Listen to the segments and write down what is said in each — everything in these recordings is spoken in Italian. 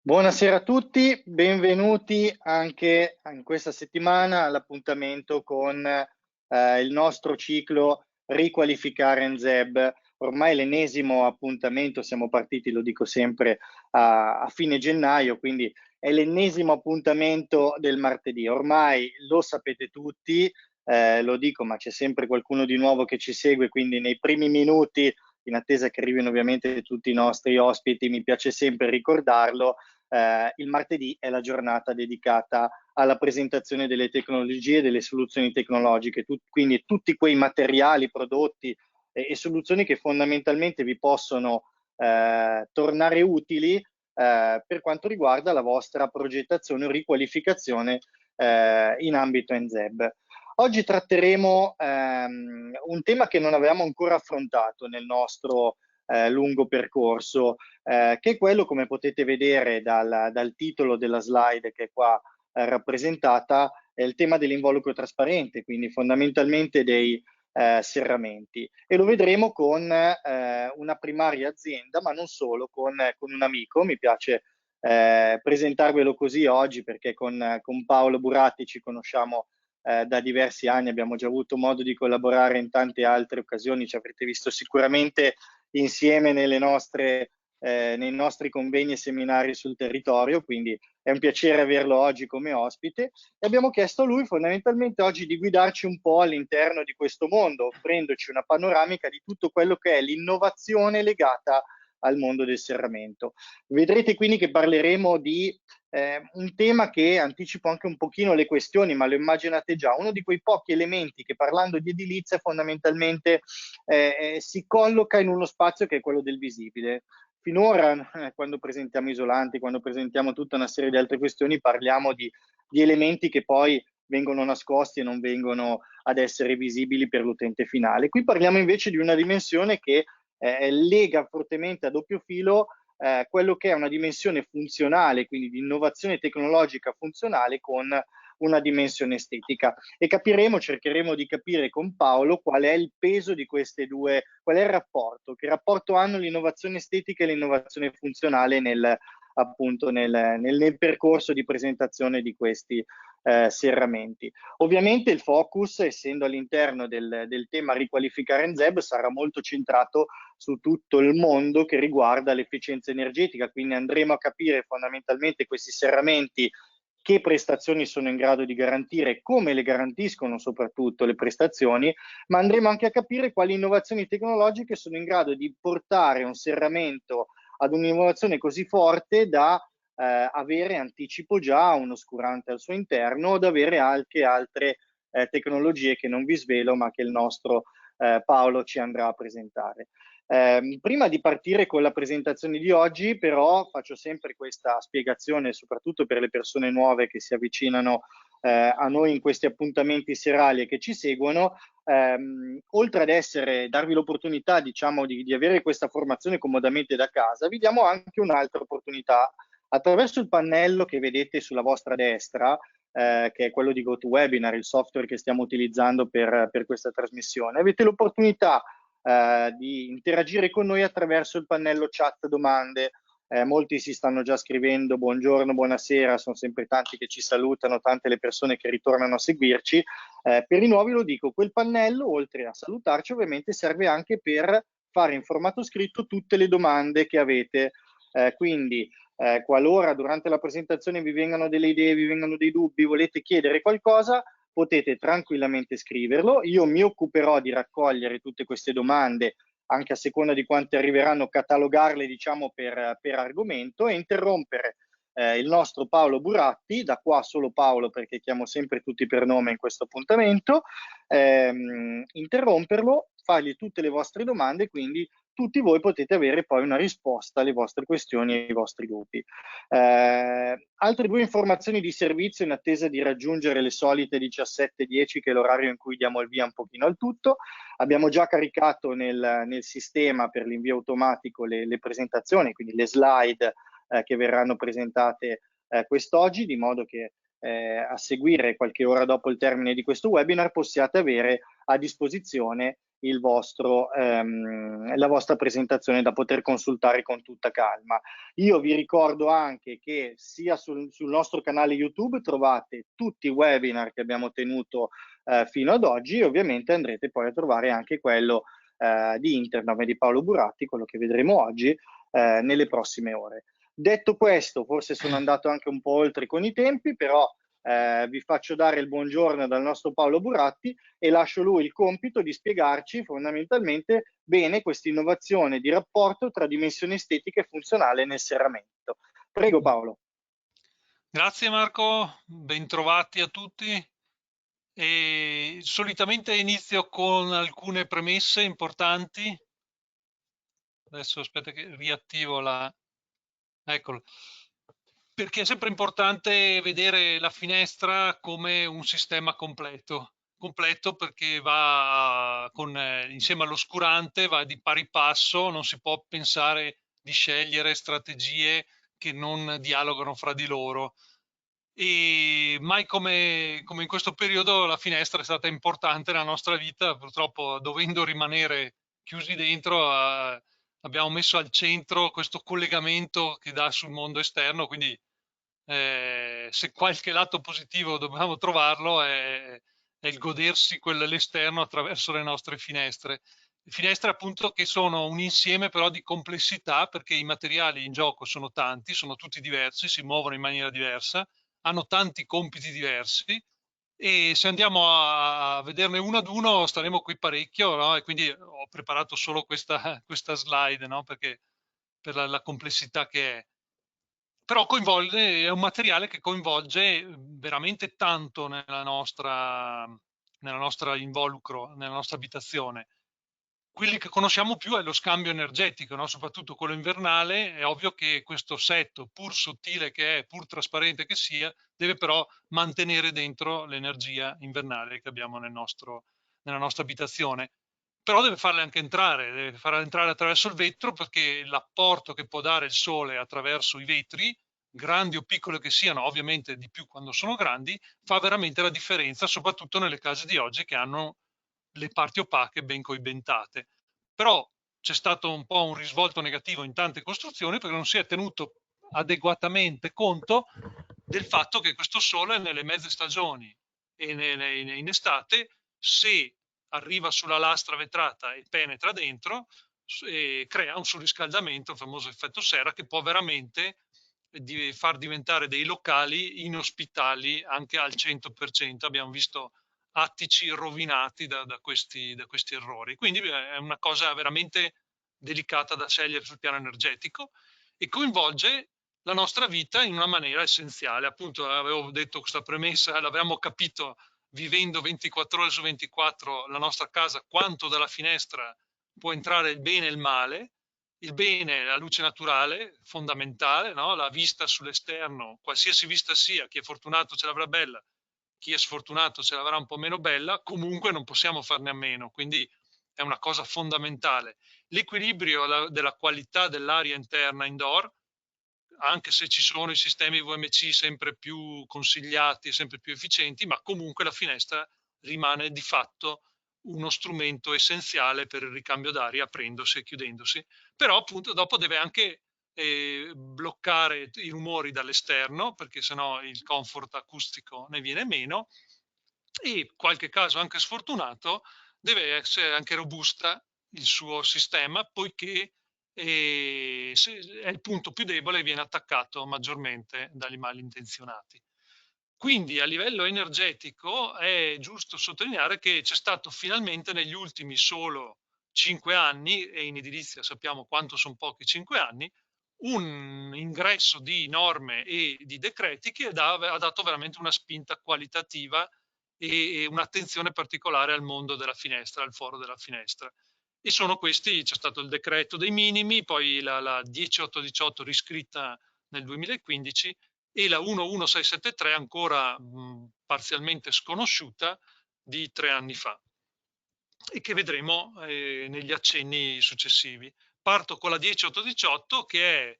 Buonasera a tutti, benvenuti anche in questa settimana all'appuntamento con il nostro ciclo Riqualificare NZEB. Ormai l'ennesimo appuntamento, siamo partiti, lo dico sempre, a fine gennaio, quindi è l'ennesimo appuntamento del martedì. Ormai lo sapete tutti, lo dico, ma c'è sempre qualcuno di nuovo che ci segue, quindi nei primi minuti, in attesa che arrivino ovviamente tutti i nostri ospiti, mi piace sempre ricordarlo. Il martedì è la giornata dedicata alla presentazione delle tecnologie e delle soluzioni tecnologiche, quindi tutti quei materiali, prodotti e soluzioni che fondamentalmente vi possono tornare utili per quanto riguarda la vostra progettazione o riqualificazione in ambito NZEB. Oggi tratteremo un tema che non avevamo ancora affrontato nel nostro lungo percorso, che è quello, come potete vedere dal titolo della slide che è qua rappresentata, è il tema dell'involucro trasparente, quindi fondamentalmente dei serramenti. E lo vedremo con una primaria azienda, ma non solo, con un amico. Mi piace presentarvelo così oggi perché con Paolo Buratti ci conosciamo da diversi anni, abbiamo già avuto modo di collaborare in tante altre occasioni, ci avrete visto sicuramente insieme nei nostri convegni e seminari sul territorio, quindi è un piacere averlo oggi come ospite e abbiamo chiesto a lui fondamentalmente oggi di guidarci un po' all'interno di questo mondo, offrendoci una panoramica di tutto quello che è l'innovazione legata al mondo del serramento. Vedrete quindi che parleremo di un tema che anticipo anche un pochino le questioni, ma lo immaginate già, uno di quei pochi elementi che parlando di edilizia fondamentalmente si colloca in uno spazio che è quello del visibile. Finora, quando presentiamo isolanti, quando presentiamo tutta una serie di altre questioni, parliamo di elementi che poi vengono nascosti e non vengono ad essere visibili per l'utente finale. Qui parliamo invece di una dimensione che lega fortemente a doppio filo quello che è una dimensione funzionale, quindi di innovazione tecnologica funzionale con una dimensione estetica. E capiremo, cercheremo di capire con Paolo qual è il peso di queste due, qual è il rapporto, che rapporto hanno l'innovazione estetica e l'innovazione funzionale appunto nel percorso di presentazione di questi serramenti. Ovviamente il focus, essendo all'interno del tema riqualificare NZEB, sarà molto centrato su tutto il mondo che riguarda l'efficienza energetica, quindi andremo a capire fondamentalmente questi serramenti che prestazioni sono in grado di garantire, come le garantiscono soprattutto le prestazioni, ma andremo anche a capire quali innovazioni tecnologiche sono in grado di portare un serramento ad un'innovazione così forte da avere anticipo già un oscurante al suo interno o da avere anche altre tecnologie che non vi svelo ma che il nostro Paolo ci andrà a presentare. Prima di partire con la presentazione di oggi, però, faccio sempre questa spiegazione, soprattutto per le persone nuove che si avvicinano a noi in questi appuntamenti serali e che ci seguono. Oltre ad darvi l'opportunità, diciamo, di avere questa formazione comodamente da casa, vi diamo anche un'altra opportunità. Attraverso il pannello che vedete sulla vostra destra, che è quello di GoToWebinar, il software che stiamo utilizzando per questa trasmissione, avete l'opportunità di interagire con noi attraverso il pannello chat domande. Molti si stanno già scrivendo buongiorno, buonasera, sono sempre tanti che ci salutano, tante le persone che ritornano a seguirci. Per i nuovi lo dico, quel pannello, oltre a salutarci, ovviamente serve anche per fare in formato scritto tutte le domande che avete. Quindi qualora durante la presentazione vi vengano delle idee, vi vengano dei dubbi, volete chiedere qualcosa, potete tranquillamente scriverlo. Io mi occuperò di raccogliere tutte queste domande, anche a seconda di quante arriveranno, catalogarle diciamo per argomento e interrompere il nostro Paolo Buratti, da qua solo Paolo perché chiamo sempre tutti per nome in questo appuntamento, interromperlo, fargli tutte le vostre domande, quindi tutti voi potete avere poi una risposta alle vostre questioni e ai vostri dubbi. Altre due informazioni di servizio in attesa di raggiungere le solite 17:10, che è l'orario in cui diamo il via un pochino al tutto. Abbiamo già caricato nel sistema per l'invio automatico le presentazioni, quindi le slide che verranno presentate quest'oggi, di modo che a seguire qualche ora dopo il termine di questo webinar possiate avere a disposizione la vostra presentazione da poter consultare con tutta calma. Io vi ricordo anche che sia sul nostro canale YouTube trovate tutti i webinar che abbiamo tenuto fino ad oggi, e ovviamente andrete poi a trovare anche quello di Internam e di Paolo Buratti, quello che vedremo oggi, nelle prossime ore. Detto questo, forse sono andato anche un po' oltre con i tempi, però vi faccio dare il buongiorno dal nostro Paolo Buratti e lascio lui il compito di spiegarci fondamentalmente bene questa innovazione di rapporto tra dimensione estetica e funzionale nel serramento. Prego Paolo. Grazie Marco, bentrovati a tutti. E solitamente inizio con alcune premesse importanti. Adesso aspetta che riattivo la... Eccolo. Perché è sempre importante vedere la finestra come un sistema completo. Completo perché va con, insieme all'oscurante, va di pari passo, non si può pensare di scegliere strategie che non dialogano fra di loro. E mai come in questo periodo la finestra è stata importante nella nostra vita, purtroppo dovendo rimanere chiusi dentro, abbiamo messo al centro questo collegamento che dà sul mondo esterno, quindi se qualche lato positivo dobbiamo trovarlo è il godersi l'esterno attraverso le nostre finestre. Finestre appunto che sono un insieme però di complessità, perché i materiali in gioco sono tanti, sono tutti diversi, si muovono in maniera diversa, hanno tanti compiti diversi, e se andiamo a vederne uno ad uno staremo qui parecchio, no? E quindi ho preparato solo questa slide, no? Perché per la complessità che è. Però è un materiale che coinvolge veramente tanto nella nostra involucro, nella nostra abitazione. Quelli che conosciamo più è lo scambio energetico, no? Soprattutto quello invernale. È ovvio che questo setto, pur sottile che è, pur trasparente che sia, deve però mantenere dentro l'energia invernale che abbiamo nella nostra abitazione. Però deve farla entrare attraverso il vetro, perché l'apporto che può dare il sole attraverso i vetri, grandi o piccoli che siano, ovviamente di più quando sono grandi, fa veramente la differenza, soprattutto nelle case di oggi che hanno le parti opache ben coibentate. Però c'è stato un po' un risvolto negativo in tante costruzioni, perché non si è tenuto adeguatamente conto del fatto che questo sole nelle mezze stagioni e in estate, se arriva sulla lastra vetrata e penetra dentro, crea un surriscaldamento, il famoso effetto serra, che può veramente far diventare dei locali inospitali anche al 100%. Abbiamo visto attici rovinati da questi errori. Quindi è una cosa veramente delicata da scegliere sul piano energetico, e coinvolge la nostra vita in una maniera essenziale. Appunto, avevo detto questa premessa, l'abbiamo capito vivendo 24 ore su 24 la nostra casa, quanto dalla finestra può entrare il bene e il male. Il bene, la luce naturale, fondamentale, no? La vista sull'esterno, qualsiasi vista sia, chi è fortunato ce l'avrà bella, chi è sfortunato ce l'avrà un po' meno bella, comunque non possiamo farne a meno, quindi è una cosa fondamentale. L'equilibrio della qualità dell'aria interna indoor, anche se ci sono i sistemi VMC sempre più consigliati, sempre più efficienti, ma comunque la finestra rimane di fatto uno strumento essenziale per il ricambio d'aria, aprendosi e chiudendosi. Però appunto dopo deve anche bloccare i rumori dall'esterno, perché sennò il comfort acustico ne viene meno, e qualche caso anche sfortunato deve essere anche robusta il suo sistema, poiché è il punto più debole e viene attaccato maggiormente dagli malintenzionati. Quindi a livello energetico è giusto sottolineare che c'è stato finalmente negli ultimi solo 5 anni, e in edilizia sappiamo quanto sono pochi 5 anni, un ingresso di norme e di decreti che ha dato veramente una spinta qualitativa e un'attenzione particolare al mondo della finestra, al foro della finestra. E sono questi: c'è stato il decreto dei minimi, poi la 10818 riscritta nel 2015 e la 11673 ancora parzialmente sconosciuta di 3 anni fa, e che vedremo negli accenni successivi. Parto con la 10818, che è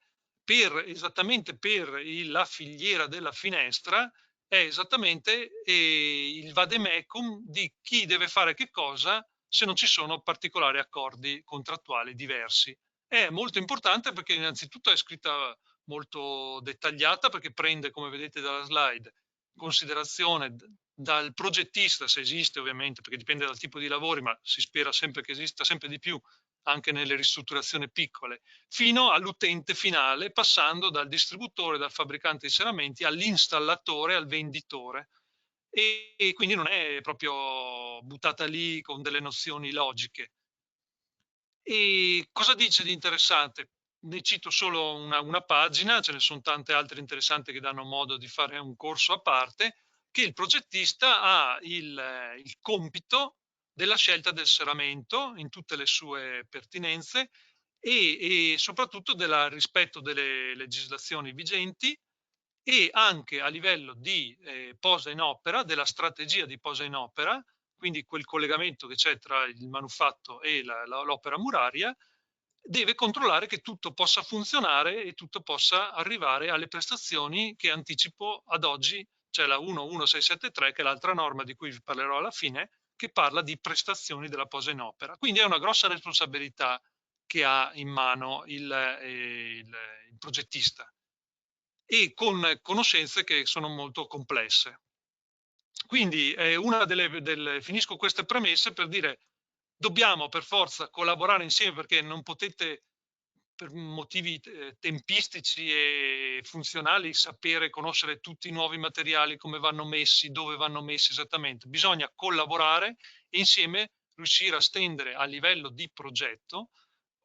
esattamente per la filiera della finestra, è esattamente il vademecum di chi deve fare che cosa se non ci sono particolari accordi contrattuali diversi. È molto importante perché innanzitutto è scritta molto dettagliata, perché prende, come vedete dalla slide, considerazione dal progettista, se esiste ovviamente, perché dipende dal tipo di lavori, ma si spera sempre che esista sempre di più anche nelle ristrutturazioni piccole, fino all'utente finale, passando dal distributore, dal fabbricante di serramenti, all'installatore, al venditore. E quindi non è proprio buttata lì con delle nozioni logiche. E cosa dice di interessante? Ne cito solo una pagina, ce ne sono tante altre interessanti che danno modo di fare un corso a parte, che il progettista ha il compito della scelta del serramento in tutte le sue pertinenze e soprattutto del rispetto delle legislazioni vigenti e anche a livello di posa in opera, della strategia di posa in opera, quindi quel collegamento che c'è tra il manufatto e l'opera muraria, deve controllare che tutto possa funzionare e tutto possa arrivare alle prestazioni che anticipo ad oggi, c'è la 11673 che è l'altra norma di cui vi parlerò alla fine, che parla di prestazioni della posa in opera. Quindi è una grossa responsabilità che ha in mano il progettista e con conoscenze che sono molto complesse. Quindi finisco queste premesse per dire dobbiamo per forza collaborare insieme, perché non potete per motivi tempistici e funzionali sapere, conoscere tutti i nuovi materiali, come vanno messi, dove vanno messi esattamente. Bisogna collaborare e insieme riuscire a stendere a livello di progetto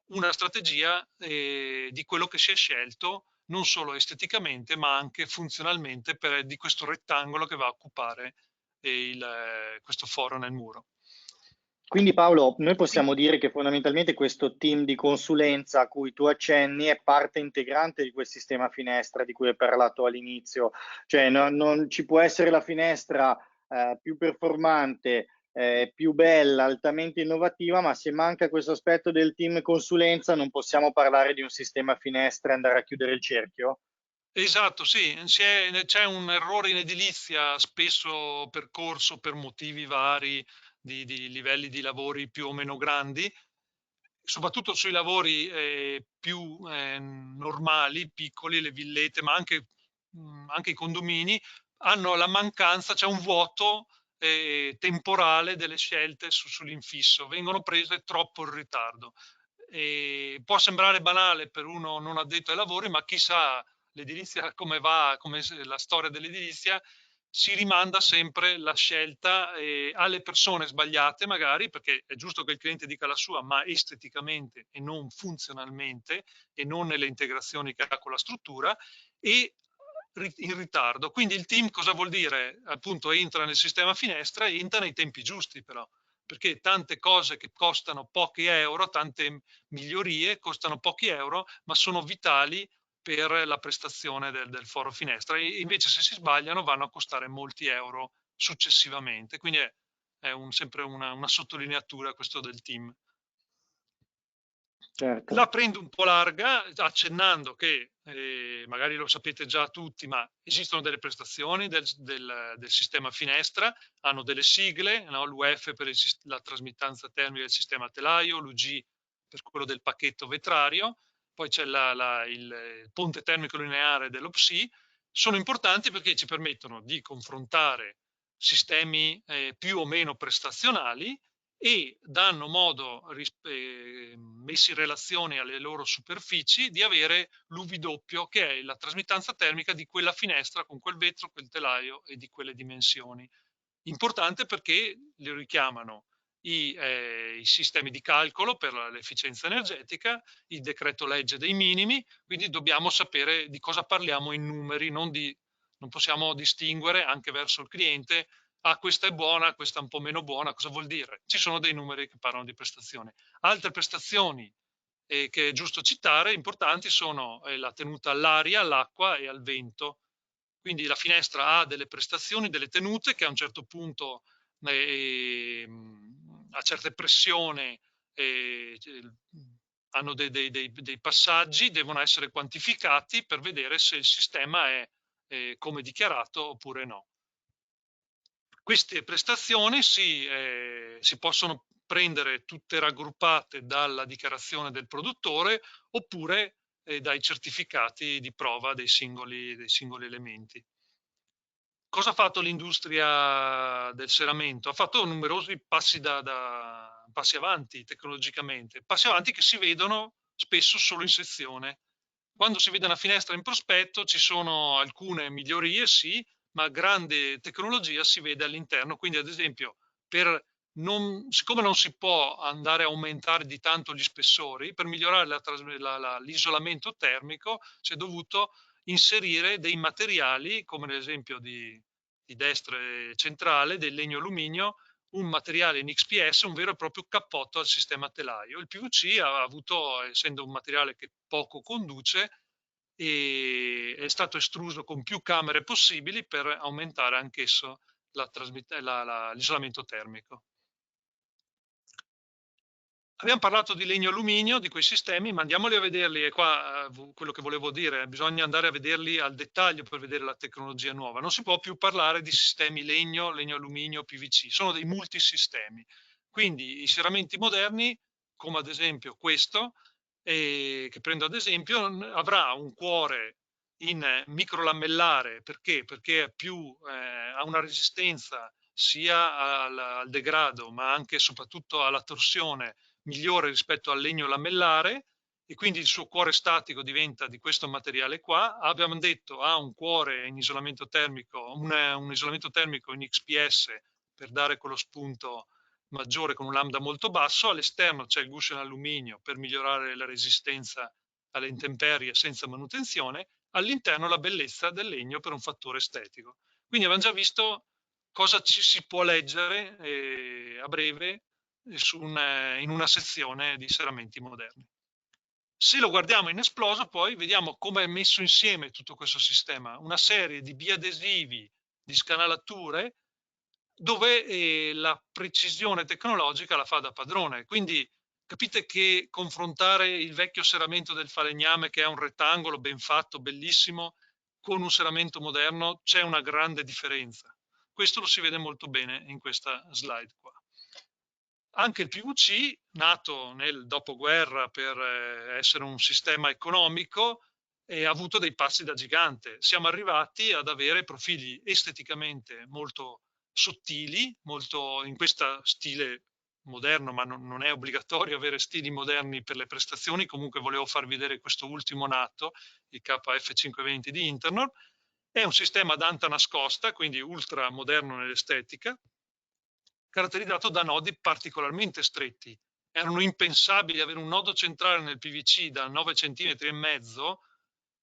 una strategia di quello che si è scelto, non solo esteticamente ma anche funzionalmente, di questo rettangolo che va a occupare questo foro nel muro. Quindi Paolo, noi possiamo dire che fondamentalmente questo team di consulenza a cui tu accenni è parte integrante di quel sistema finestra di cui hai parlato all'inizio, cioè non ci può essere la finestra più performante, più bella, altamente innovativa, ma se manca questo aspetto del team consulenza non possiamo parlare di un sistema finestra e andare a chiudere il cerchio? Esatto, sì, c'è un errore in edilizia spesso percorso per motivi vari di livelli di lavori più o meno grandi, soprattutto sui lavori più normali, piccoli, le villette, ma anche i condomini, hanno la mancanza, c'è un vuoto temporale delle scelte sull'infisso, vengono prese troppo in ritardo. Può sembrare banale per uno non addetto ai lavori, ma chissà l'edilizia come va, come la storia dell'edilizia, si rimanda sempre la scelta alle persone sbagliate magari, perché è giusto che il cliente dica la sua, ma esteticamente e non funzionalmente e non nelle integrazioni che ha con la struttura, e in ritardo. Quindi il team cosa vuol dire? Appunto entra nel sistema finestra e entra nei tempi giusti però, perché tante cose che costano pochi euro, tante migliorie costano pochi euro, ma sono vitali per la prestazione del foro finestra, e invece se si sbagliano vanno a costare molti euro successivamente. Quindi è sempre una sottolineatura questo del team. Certo. La prendo un po' larga, accennando che magari lo sapete già tutti, ma esistono delle prestazioni del sistema finestra, hanno delle sigle, no? L'UF per la trasmittanza termica del sistema telaio, l'UG per quello del pacchetto vetrario, poi c'è il ponte termico lineare dell'OPSI. Sono importanti perché ci permettono di confrontare sistemi più o meno prestazionali e danno modo, messi in relazione alle loro superfici, di avere l'UV doppio, che è la trasmittanza termica di quella finestra con quel vetro, quel telaio e di quelle dimensioni. Importante perché li richiamano i sistemi di calcolo per l'efficienza energetica, il decreto legge dei minimi, quindi dobbiamo sapere di cosa parliamo in numeri, non possiamo distinguere anche verso il cliente, questa è buona, questa è un po' meno buona, cosa vuol dire? Ci sono dei numeri che parlano di prestazioni. Altre prestazioni che è giusto citare, importanti, sono la tenuta all'aria, all'acqua e al vento. Quindi la finestra ha delle prestazioni, delle tenute che a un certo punto, a certe pressioni, hanno dei passaggi, devono essere quantificati per vedere se il sistema è come dichiarato oppure no. Queste prestazioni si possono prendere tutte raggruppate dalla dichiarazione del produttore oppure dai certificati di prova dei singoli elementi. Cosa ha fatto l'industria del serramento? Ha fatto numerosi passi, passi avanti tecnologicamente, passi avanti che si vedono spesso solo in sezione. Quando si vede una finestra in prospetto ci sono alcune migliorie, sì, ma grande tecnologia si vede all'interno. Quindi ad esempio, siccome non si può andare a aumentare di tanto gli spessori, per migliorare l'isolamento termico si è dovuto inserire dei materiali, come l'esempio di destra centrale, del legno alluminio, un materiale in XPS, un vero e proprio cappotto al sistema telaio. Il PVC ha avuto, essendo un materiale che poco conduce, è stato estruso con più camere possibili per aumentare anch'esso l'isolamento termico. Abbiamo parlato di legno alluminio, di quei sistemi, ma andiamoli a vederli, e qua quello che volevo dire, bisogna andare a vederli al dettaglio per vedere la tecnologia nuova. Non si può più parlare di sistemi legno alluminio, PVC, sono dei multisistemi. Quindi i serramenti moderni, come ad esempio questo, che prendo ad esempio, avrà un cuore in microlamellare, perché? Perché ha una resistenza sia al degrado, ma anche e soprattutto alla torsione migliore rispetto al legno lamellare, e quindi il suo cuore statico diventa di questo materiale qua. Abbiamo detto ha un cuore in isolamento termico, un isolamento termico in XPS per dare quello spunto maggiore con un lambda molto basso. All'esterno c'è il guscio in alluminio per migliorare la resistenza alle intemperie senza manutenzione. All'interno la bellezza del legno per un fattore estetico. Quindi abbiamo già visto cosa ci si può leggere a breve in una sezione di serramenti moderni. Se lo guardiamo in esploso, poi vediamo come è messo insieme tutto questo sistema, una serie di biadesivi, di scanalature, dove la precisione tecnologica la fa da padrone. Quindi capite che confrontare il vecchio serramento del falegname, che è un rettangolo ben fatto, bellissimo, con un serramento moderno c'è una grande differenza. Questo lo si vede molto bene in questa slide qua. Anche il PVC, nato nel dopoguerra per essere un sistema economico, ha avuto dei passi da gigante. Siamo arrivati ad avere profili esteticamente molto sottili, molto in questo stile moderno, ma non è obbligatorio avere stili moderni per le prestazioni. Comunque volevo farvi vedere questo ultimo nato, il KF520 di Internor. È un sistema ad anta nascosta, quindi ultra moderno nell'estetica, caratterizzato da nodi particolarmente stretti. Erano impensabili avere un nodo centrale nel PVC da 9,5 cm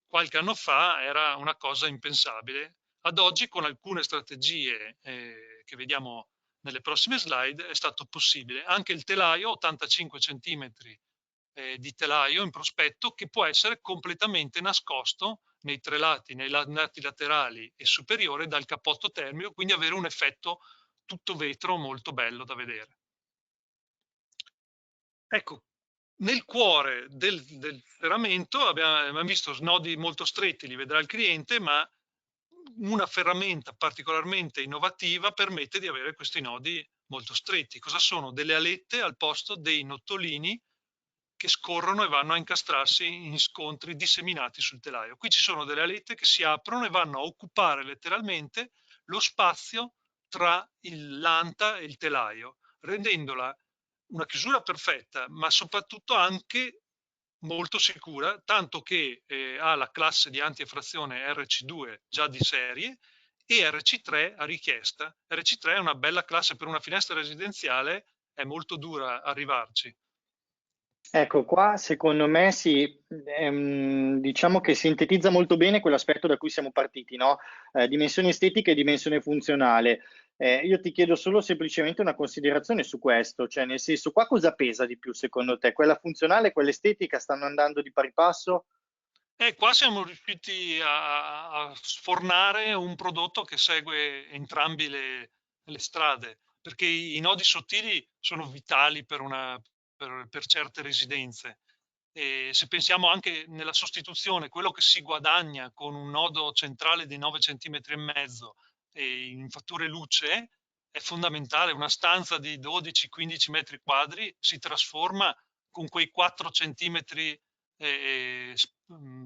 qualche anno fa, era una cosa impensabile. Ad oggi, con alcune strategie che vediamo nelle prossime slide, è stato possibile. Anche il telaio, 85 cm di telaio in prospetto, che può essere completamente nascosto nei tre lati, nei lati laterali e superiore dal cappotto termico, quindi avere un effetto tutto vetro molto bello da vedere. Ecco, nel cuore del ferramento abbiamo visto snodi molto stretti, li vedrà il cliente, ma una ferramenta particolarmente innovativa permette di avere questi nodi molto stretti. Cosa sono? Delle alette al posto dei nottolini che scorrono e vanno a incastrarsi in scontri disseminati sul telaio. Qui ci sono delle alette che si aprono e vanno a occupare letteralmente lo spazio tra l'anta e il telaio, rendendola una chiusura perfetta, ma soprattutto anche molto sicura, tanto che ha la classe di antieffrazione RC2 già di serie e RC3 a richiesta. RC3 è una bella classe per una finestra residenziale, è molto dura arrivarci. Ecco, qua secondo me diciamo che sintetizza molto bene quell'aspetto da cui siamo partiti, no? Dimensione estetica e dimensione funzionale. Io ti chiedo solo semplicemente una considerazione su questo, cioè nel senso, qua cosa pesa di più secondo te? Quella funzionale e quella estetica stanno andando di pari passo? Qua siamo riusciti a sfornare un prodotto che segue entrambi le strade, perché i nodi sottili sono vitali per certe residenze. E se pensiamo anche nella sostituzione, quello che si guadagna con un nodo centrale di 9,5 cm in fattore luce è fondamentale. Una stanza di 12-15 metri quadri si trasforma con quei 4 centimetri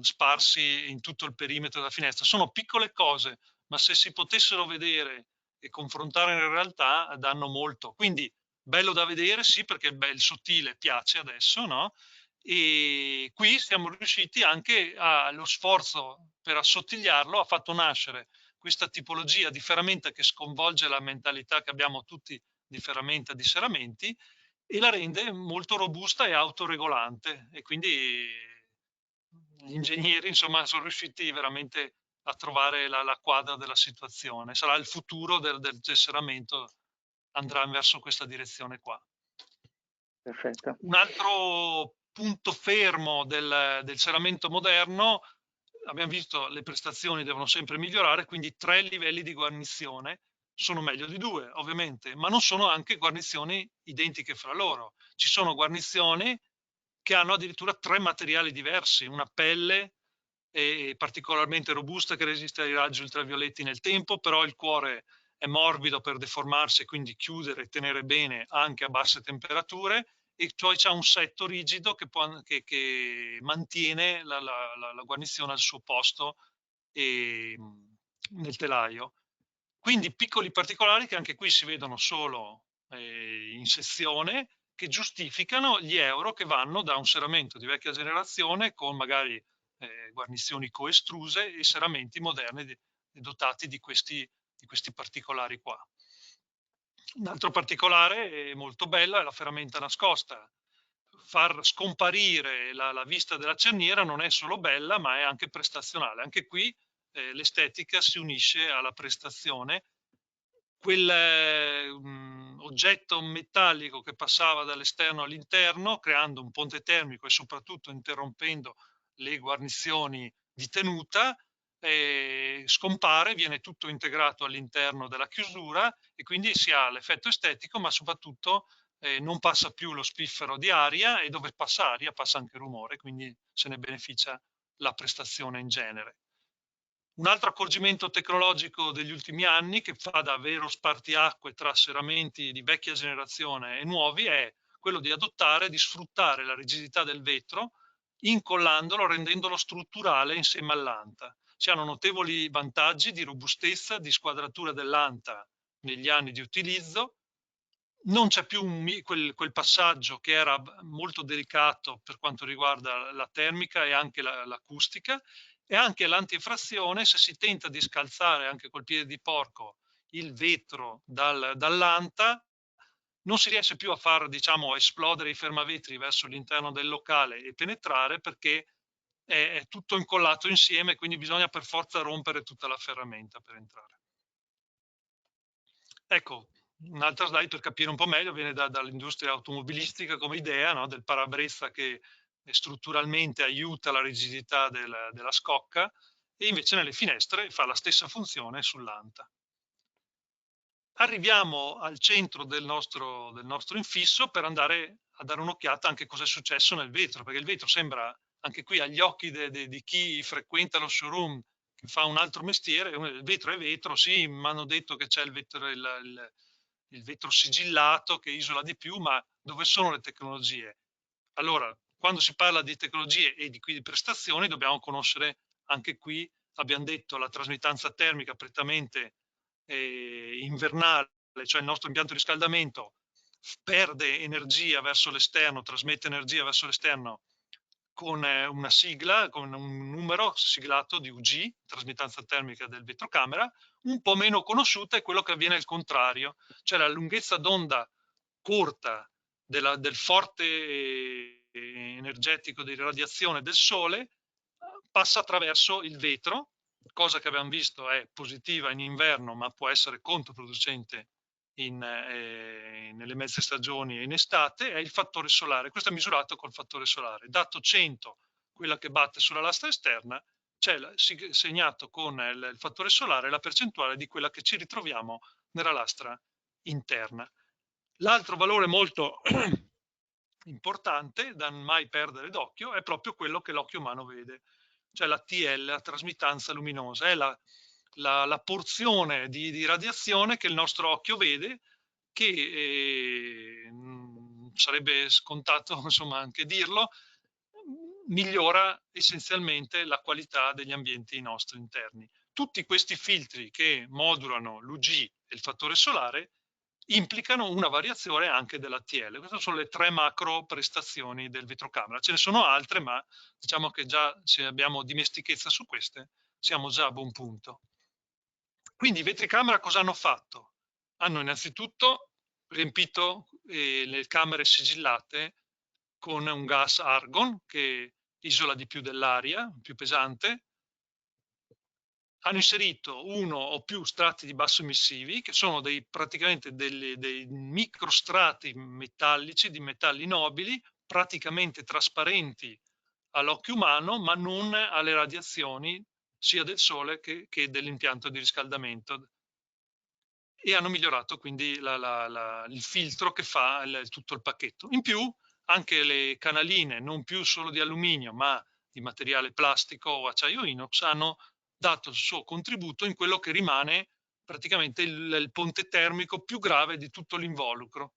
sparsi in tutto il perimetro della finestra. Sono piccole cose, ma se si potessero vedere e confrontare in realtà danno molto. Quindi bello da vedere, sì, perché il sottile piace adesso, no? E qui siamo riusciti anche allo sforzo per assottigliarlo, ha fatto nascere questa tipologia di ferramenta che sconvolge la mentalità che abbiamo tutti di ferramenta di serramenti e la rende molto robusta e autoregolante, e quindi gli ingegneri insomma sono riusciti veramente a trovare la quadra della situazione. Sarà il futuro del tesseramento, andrà verso questa direzione qua. Perfetto. Un altro punto fermo del serramento moderno, abbiamo visto le prestazioni devono sempre migliorare, quindi 3 livelli di guarnizione sono meglio di 2 ovviamente, ma non sono anche guarnizioni identiche fra loro. Ci sono guarnizioni che hanno addirittura 3 materiali diversi, una pelle particolarmente robusta che resiste ai raggi ultravioletti nel tempo, però il cuore è morbido per deformarsi e quindi chiudere e tenere bene anche a basse temperature, e poi c'è un setto rigido che mantiene la guarnizione al suo posto nel telaio. Quindi piccoli particolari che anche qui si vedono solo in sezione, che giustificano gli euro che vanno da un serramento di vecchia generazione con magari guarnizioni coestruse e serramenti moderni dotati di questi particolari qua. Un altro particolare molto bello è la ferramenta nascosta. Far scomparire la vista della cerniera non è solo bella, ma è anche prestazionale. Anche qui l'estetica si unisce alla prestazione. Quel oggetto metallico che passava dall'esterno all'interno, creando un ponte termico e soprattutto interrompendo le guarnizioni di tenuta, scompare, viene tutto integrato all'interno della chiusura e quindi si ha l'effetto estetico, ma soprattutto non passa più lo spiffero di aria, e dove passa aria passa anche rumore, quindi se ne beneficia la prestazione in genere. Un altro accorgimento tecnologico degli ultimi anni, che fa da vero spartiacque tra serramenti di vecchia generazione e nuovi, è quello di adottare, di sfruttare la rigidità del vetro incollandolo, rendendolo strutturale insieme all'anta. Si hanno notevoli vantaggi di robustezza, di squadratura dell'anta negli anni di utilizzo. Non c'è più quel passaggio che era molto delicato per quanto riguarda la termica e anche l'acustica, e anche l'antifrazione. Se si tenta di scalzare anche col piede di porco il vetro dall'anta, non si riesce più a far, diciamo, esplodere i fermavetri verso l'interno del locale e penetrare, perché è tutto incollato insieme, quindi bisogna per forza rompere tutta la ferramenta per entrare. Ecco, un'altra slide per capire un po' meglio, viene dall'industria automobilistica come idea, no? Del parabrezza che strutturalmente aiuta la rigidità della scocca, e invece nelle finestre fa la stessa funzione sull'anta. Arriviamo al centro del nostro infisso per andare a dare un'occhiata anche a cosa è successo nel vetro, perché il vetro sembra, anche qui agli occhi di chi frequenta lo showroom, che fa un altro mestiere, il vetro è vetro, sì, mi hanno detto che c'è il vetro sigillato che isola di più, ma dove sono le tecnologie? Allora, quando si parla di tecnologie e di prestazioni, dobbiamo conoscere anche qui, abbiamo detto, la trasmittanza termica prettamente invernale, cioè il nostro impianto di riscaldamento perde energia verso l'esterno, trasmette energia verso l'esterno con una sigla, con un numero siglato di UG, trasmittanza termica del vetrocamera. Un po' meno conosciuta è quello che avviene al contrario, cioè la lunghezza d'onda corta del forte energetico di radiazione del sole passa attraverso il vetro, cosa che abbiamo visto è positiva in inverno, ma può essere controproducente nelle mezze stagioni e in estate. È il fattore solare. Questo è misurato col fattore solare. Dato 100, quella che batte sulla lastra esterna, c'è segnato con il fattore solare la percentuale di quella che ci ritroviamo nella lastra interna. L'altro valore molto importante da non mai perdere d'occhio è proprio quello che l'occhio umano vede, cioè la TL, la trasmittanza luminosa, è la la porzione di radiazione che il nostro occhio vede, che sarebbe scontato insomma anche dirlo, migliora essenzialmente la qualità degli ambienti nostri interni. Tutti questi filtri che modulano l'UG e il fattore solare implicano una variazione anche dell'ATL. Queste sono le 3 macro prestazioni del vetrocamera. Ce ne sono altre, ma diciamo che già se abbiamo dimestichezza su queste siamo già a buon punto. Quindi i vetricamera cosa hanno fatto? Hanno innanzitutto riempito le camere sigillate con un gas argon che isola di più dell'aria, più pesante. Hanno inserito uno o più strati di basso emissivi, che sono praticamente dei microstrati metallici, di metalli nobili, praticamente trasparenti all'occhio umano, ma non alle radiazioni sia del sole che dell'impianto di riscaldamento. E hanno migliorato quindi il filtro che fa tutto il pacchetto. In più, anche le canaline, non più solo di alluminio, ma di materiale plastico o acciaio inox, hanno dato il suo contributo in quello che rimane praticamente il ponte termico più grave di tutto l'involucro.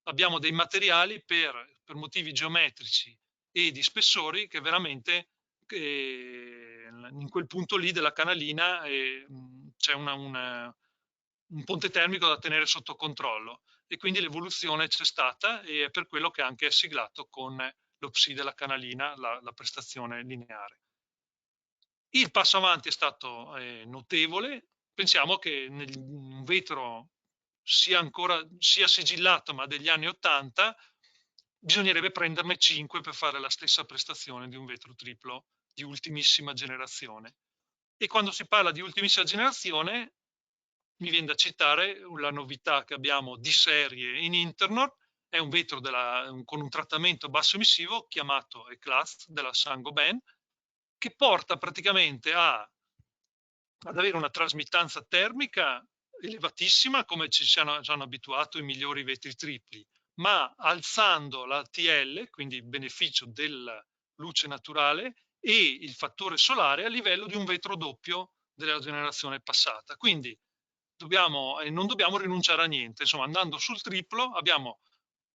Abbiamo dei materiali per motivi geometrici e di spessori che veramente in quel punto lì della canalina c'è un ponte termico da tenere sotto controllo, e quindi l'evoluzione c'è stata, e è per quello che anche è siglato con lo psi della canalina la prestazione lineare. Il passo avanti è stato notevole. Pensiamo che un vetro sia sigillato ma degli anni 80, bisognerebbe prenderne 5 per fare la stessa prestazione di un vetro triplo di ultimissima generazione. E quando si parla di ultimissima generazione mi viene da citare la novità che abbiamo di serie in Internord. È un vetro con un trattamento basso emissivo chiamato Eclast della Saint-Gobain, che porta praticamente ad avere una trasmittanza termica elevatissima, come ci hanno abituato i migliori vetri tripli, ma alzando la TL, quindi il beneficio della luce naturale, e il fattore solare a livello di un vetro doppio della generazione passata. Quindi non dobbiamo rinunciare a niente. Insomma, andando sul triplo abbiamo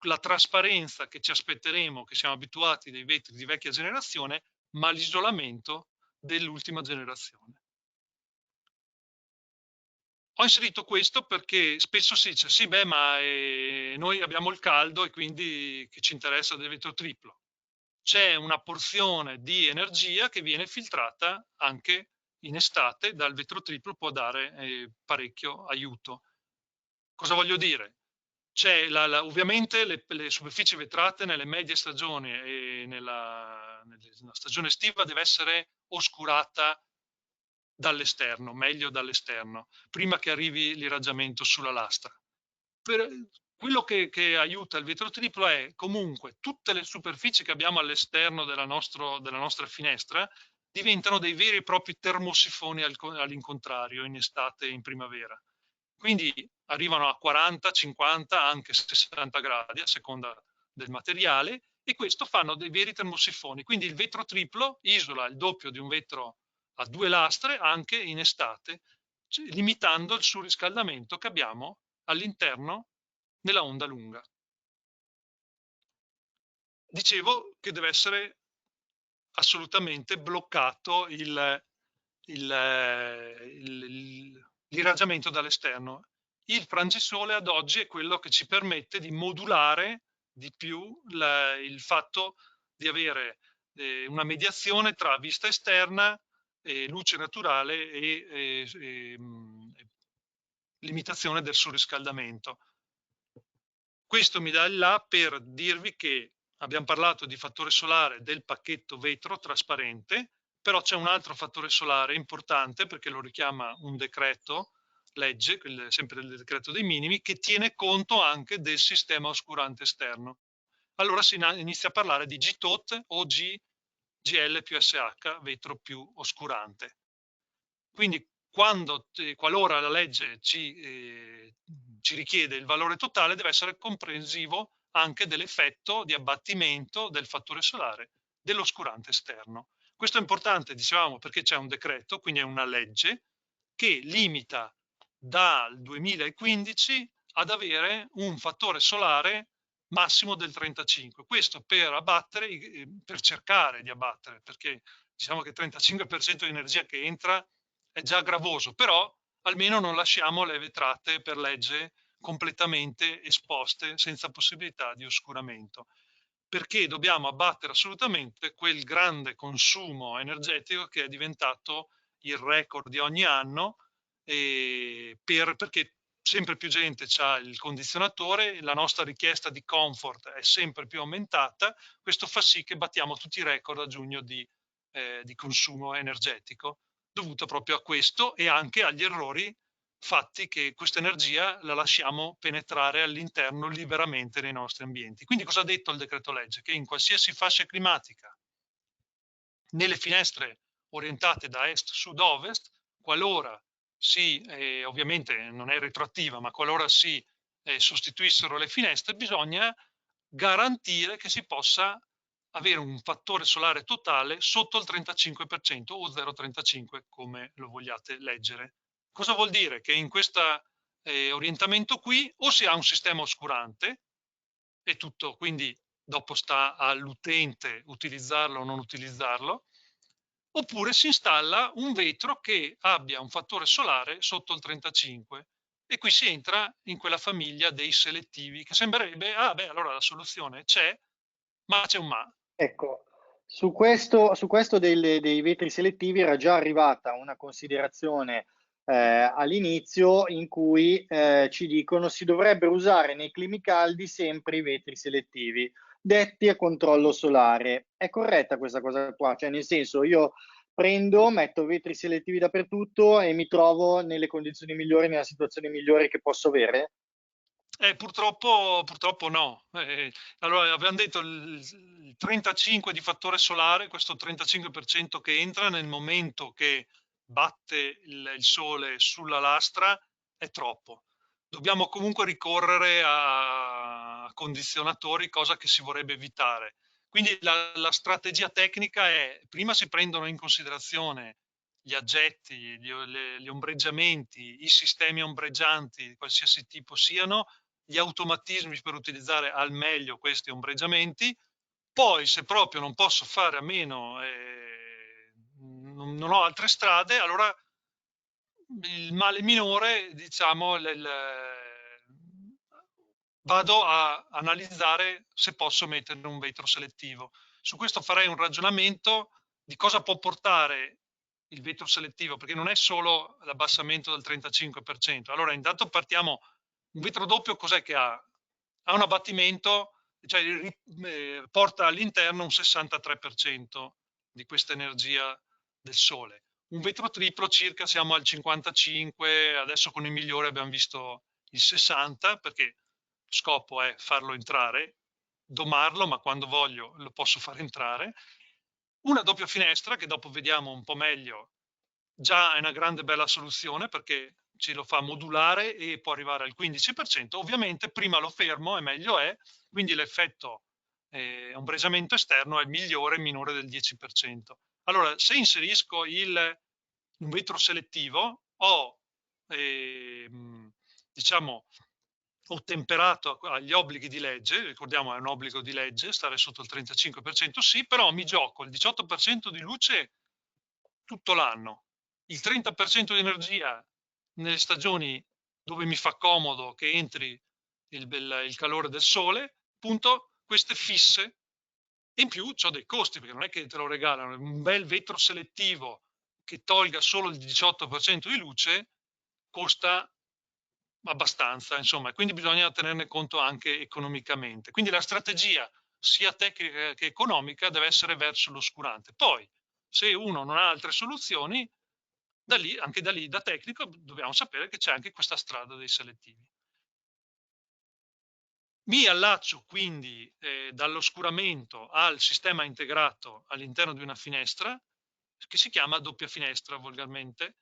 la trasparenza che ci aspetteremo, che siamo abituati dai vetri di vecchia generazione, ma l'isolamento dell'ultima generazione. Ho inserito questo perché spesso si dice sì, beh, ma noi abbiamo il caldo e quindi che ci interessa del vetro triplo. C'è una porzione di energia che viene filtrata anche in estate dal vetro triplo, può dare parecchio aiuto. Cosa voglio dire? C'è ovviamente le superfici vetrate nelle medie stagioni e nella stagione estiva deve essere oscurata dall'esterno, meglio dall'esterno, prima che arrivi l'irraggiamento sulla lastra. Quello che aiuta il vetro triplo è comunque tutte le superfici che abbiamo all'esterno della nostra finestra diventano dei veri e propri termosifoni all'incontrario in estate e in primavera. Quindi arrivano a 40, 50, anche 60 gradi a seconda del materiale, e questo fanno dei veri termosifoni. Quindi il vetro triplo isola il doppio di un vetro a 2 lastre anche in estate, limitando il surriscaldamento che abbiamo all'interno nella onda lunga. Dicevo che deve essere assolutamente bloccato l'irraggiamento dall'esterno. Il frangisole ad oggi è quello che ci permette di modulare di più il fatto di avere una mediazione tra vista esterna, luce naturale e limitazione del surriscaldamento. Questo mi dà il là per dirvi che abbiamo parlato di fattore solare del pacchetto vetro trasparente, però c'è un altro fattore solare importante, perché lo richiama un decreto legge, sempre il decreto dei minimi, che tiene conto anche del sistema oscurante esterno. Allora si inizia a parlare di GTOT o GL più SH, vetro più oscurante. Quindi qualora la legge ci richiede il valore totale, deve essere comprensivo anche dell'effetto di abbattimento del fattore solare dell'oscurante esterno. Questo è importante, dicevamo, perché c'è un decreto, quindi è una legge che limita dal 2015 ad avere un fattore solare massimo del 35. Questo per abbattere, per cercare di abbattere, perché diciamo che il 35% di energia che entra è già gravoso, però almeno non lasciamo le vetrate per legge completamente esposte senza possibilità di oscuramento, perché dobbiamo abbattere assolutamente quel grande consumo energetico che è diventato il record di ogni anno, perché sempre più gente ha il condizionatore, la nostra richiesta di comfort è sempre più aumentata, questo fa sì che battiamo tutti i record a giugno di consumo energetico, dovuto proprio a questo e anche agli errori fatti che questa energia la lasciamo penetrare all'interno liberamente nei nostri ambienti. Quindi cosa ha detto il decreto legge? Che in qualsiasi fascia climatica, nelle finestre orientate da est, sud, ovest, qualora ovviamente non è retroattiva, ma qualora si sostituissero le finestre, bisogna garantire che si possa avere un fattore solare totale sotto il 35% o 0,35 come lo vogliate leggere. Cosa vuol dire? Che in questo orientamento qui o si ha un sistema oscurante e tutto, quindi dopo sta all'utente utilizzarlo o non utilizzarlo, oppure si installa un vetro che abbia un fattore solare sotto il 35 e qui si entra in quella famiglia dei selettivi che sembrerebbe, allora la soluzione c'è, ma c'è un ma. Ecco, su questo dei vetri selettivi era già arrivata una considerazione all'inizio in cui ci dicono si dovrebbero usare nei climi caldi sempre i vetri selettivi, detti a controllo solare. È corretta questa cosa qua? Cioè, nel senso, io prendo, metto vetri selettivi dappertutto e mi trovo nelle condizioni migliori, nella situazione migliore che posso avere? Purtroppo no. Allora, abbiamo detto il 35 di fattore solare, questo 35% che entra nel momento che batte il sole sulla lastra è troppo. Dobbiamo comunque ricorrere a condizionatori, cosa che si vorrebbe evitare. Quindi la strategia tecnica è: prima si prendono in considerazione gli aggetti, gli ombreggiamenti, i sistemi ombreggianti di qualsiasi tipo siano, gli automatismi per utilizzare al meglio questi ombreggiamenti. Poi, se proprio non posso fare a meno, non ho altre strade, allora il male minore, diciamo, vado a analizzare se posso mettere un vetro selettivo. Su questo farei un ragionamento di cosa può portare il vetro selettivo, perché non è solo l'abbassamento del 35%. Allora, intanto partiamo, un vetro doppio cos'è che ha? Ha un abbattimento, cioè porta all'interno un 63% di questa energia del sole. Un vetro triplo circa siamo al 55, adesso con il migliore abbiamo visto il 60, perché lo scopo è farlo entrare, domarlo, ma quando voglio lo posso far entrare. Una doppia finestra, che dopo vediamo un po' meglio, già è una grande bella soluzione perché ce lo fa modulare e può arrivare al 15%. Ovviamente prima lo fermo e meglio è, quindi l'effetto ombreggiamento esterno è migliore, minore del 10%. Allora, se inserisco un vetro selettivo, diciamo, ho temperato agli obblighi di legge, ricordiamo è un obbligo di legge, stare sotto il 35% sì, però mi gioco il 18% di luce tutto l'anno, il 30% di energia nelle stagioni dove mi fa comodo che entri il calore del sole, appunto queste fisse, e in più ho dei costi perché non è che te lo regalano, un bel vetro selettivo che tolga solo il 18% di luce costa abbastanza, insomma, quindi bisogna tenerne conto anche economicamente. Quindi la strategia sia tecnica che economica deve essere verso l'oscurante. Poi, se uno non ha altre soluzioni, anche da lì, da tecnico, dobbiamo sapere che c'è anche questa strada dei selettivi. Mi allaccio quindi dall'oscuramento al sistema integrato all'interno di una finestra, che si chiama doppia finestra volgarmente.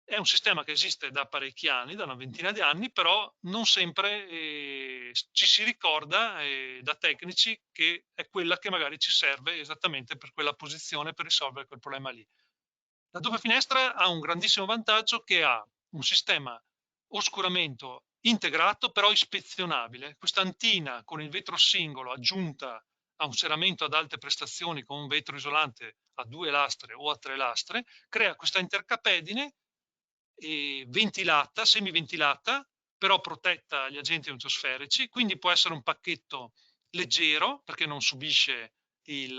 È un sistema che esiste da parecchi anni, da una ventina di anni, però non sempre ci si ricorda da tecnici che è quella che magari ci serve esattamente per quella posizione per risolvere quel problema lì. La doppia finestra ha un grandissimo vantaggio, che ha un sistema oscuramento integrato però ispezionabile. Questa antina con il vetro singolo aggiunta a un serramento ad alte prestazioni con un vetro isolante a 2 lastre o a 3 lastre crea questa intercapedine ventilata, semiventilata, però protetta agli agenti ionosferici, quindi può essere un pacchetto leggero perché non subisce i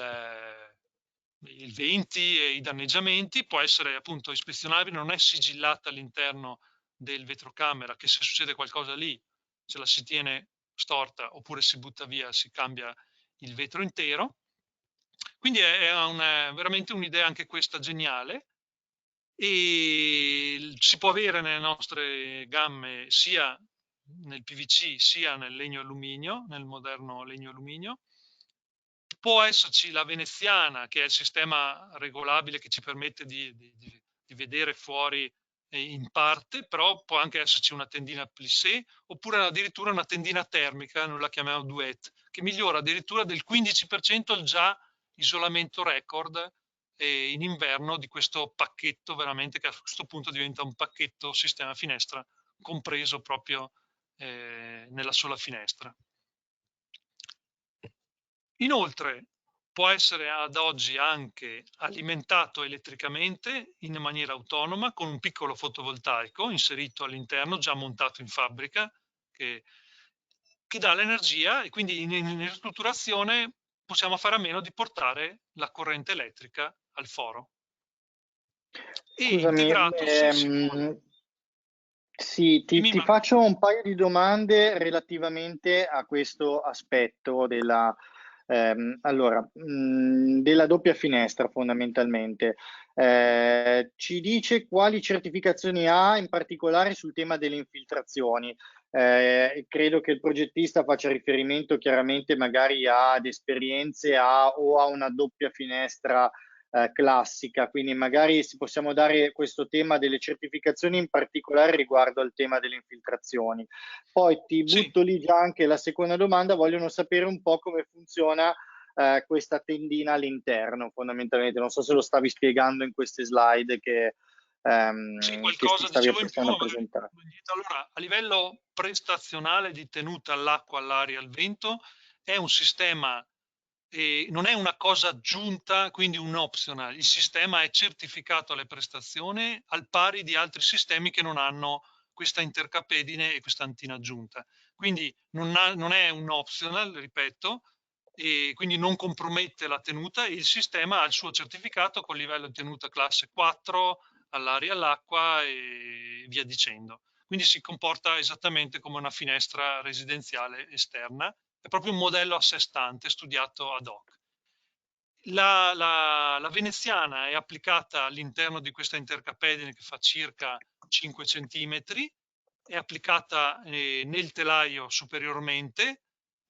venti e i danneggiamenti, può essere appunto ispezionabile, non è sigillata all'interno del vetrocamera, che se succede qualcosa lì se la si tiene storta oppure si butta via, si cambia il vetro intero. Quindi è veramente un'idea anche questa geniale, e si può avere nelle nostre gamme sia nel PVC sia nel legno alluminio, nel moderno legno alluminio. Può esserci la veneziana, che è il sistema regolabile che ci permette di vedere fuori in parte, però può anche esserci una tendina plissé oppure addirittura una tendina termica, noi la chiamiamo duet, che migliora addirittura del 15% il già isolamento record in inverno di questo pacchetto, veramente, che a questo punto diventa un pacchetto sistema finestra compreso proprio nella sola finestra. Inoltre può essere ad oggi anche alimentato elettricamente in maniera autonoma con un piccolo fotovoltaico inserito all'interno, già montato in fabbrica, che dà l'energia, e quindi in ristrutturazione possiamo fare a meno di portare la corrente elettrica al foro. E Scusami, integrato, se si vuole. sì, Dimmi, ti Marco. faccio un paio di domande relativamente a questo aspetto della doppia finestra fondamentalmente. Ci dice quali certificazioni ha in particolare sul tema delle infiltrazioni. Credo che il progettista faccia riferimento chiaramente magari ad esperienze o a una doppia finestra classica, quindi magari possiamo dare questo tema delle certificazioni in particolare riguardo al tema delle infiltrazioni. Poi ti Sì. butto lì già anche la seconda domanda, vogliono sapere un po' come funziona questa tendina all'interno, fondamentalmente. Non so se lo stavi spiegando in queste slide Sì, che ti qualcosa stavi dicevo in più, apprestando ma a magari presentare. allora, a livello prestazionale di tenuta all'acqua, all'aria, al vento, è un sistema, non è una cosa aggiunta, quindi un optional. Il sistema è certificato alle prestazioni al pari di altri sistemi che non hanno questa intercapedine e questa antina aggiunta. Quindi non è un optional, ripeto, e quindi non compromette la tenuta. Il sistema ha il suo certificato con livello di tenuta classe 4 all'aria e all'acqua e via dicendo. Quindi si comporta esattamente come una finestra residenziale esterna, è proprio un modello a sé stante, studiato ad hoc. La veneziana è applicata all'interno di questa intercapedine che fa circa 5 centimetri, è applicata nel telaio superiormente,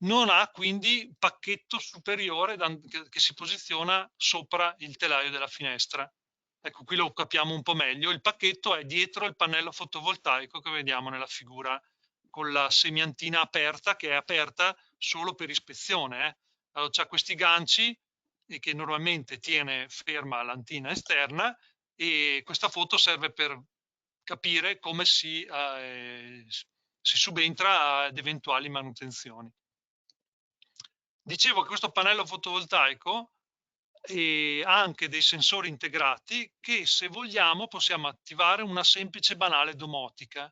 non ha quindi pacchetto superiore che si posiziona sopra il telaio della finestra. Ecco, qui lo capiamo un po' meglio. Il pacchetto è dietro il pannello fotovoltaico che vediamo nella figura, con la semiantina aperta, che è aperta solo per ispezione. Allora, c'ha questi ganci che normalmente tiene ferma l'antina esterna, e questa foto serve per capire come si subentra ad eventuali manutenzioni. Dicevo che questo pannello fotovoltaico ha anche dei sensori integrati che, se vogliamo, possiamo attivare una semplice banale domotica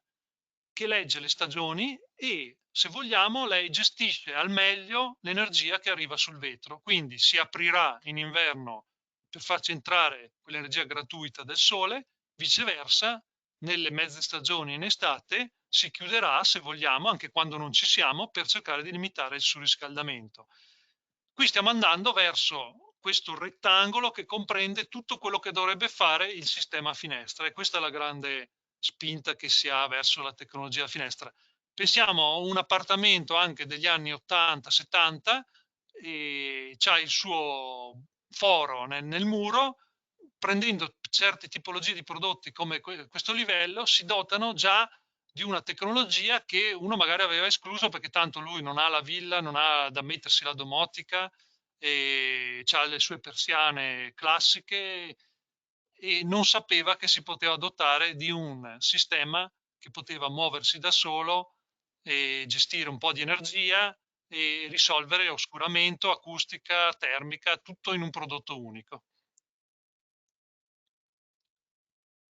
che legge le stagioni e, se vogliamo, lei gestisce al meglio l'energia che arriva sul vetro. Quindi si aprirà in inverno per farci entrare quell'energia gratuita del sole, viceversa nelle mezze stagioni in estate si chiuderà, se vogliamo, anche quando non ci siamo, per cercare di limitare il surriscaldamento. Qui stiamo andando verso questo rettangolo che comprende tutto quello che dovrebbe fare il sistema finestra, e questa è la grande spinta che si ha verso la tecnologia finestra. Pensiamo a un appartamento anche degli anni 80-70, e c'ha il suo foro nel muro, prendendo certe tipologie di prodotti come questo livello, si dotano già di una tecnologia che uno magari aveva escluso perché tanto lui non ha la villa, non ha da mettersi la domotica, e ha le sue persiane classiche, e non sapeva che si poteva dotare di un sistema che poteva muoversi da solo e gestire un po' di energia e risolvere oscuramento, acustica, termica, tutto in un prodotto unico.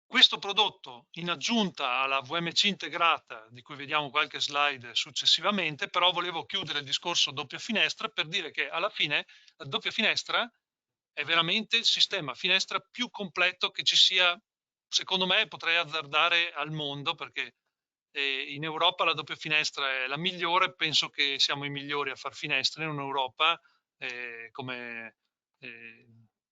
Questo prodotto, in aggiunta alla VMC integrata, di cui vediamo qualche slide successivamente, però volevo chiudere il discorso doppia finestra per dire che alla fine la doppia finestra è veramente il sistema finestra più completo che ci sia, secondo me potrei azzardare al mondo, perché in Europa la doppia finestra è la migliore, penso che siamo i migliori a far finestre in Europa come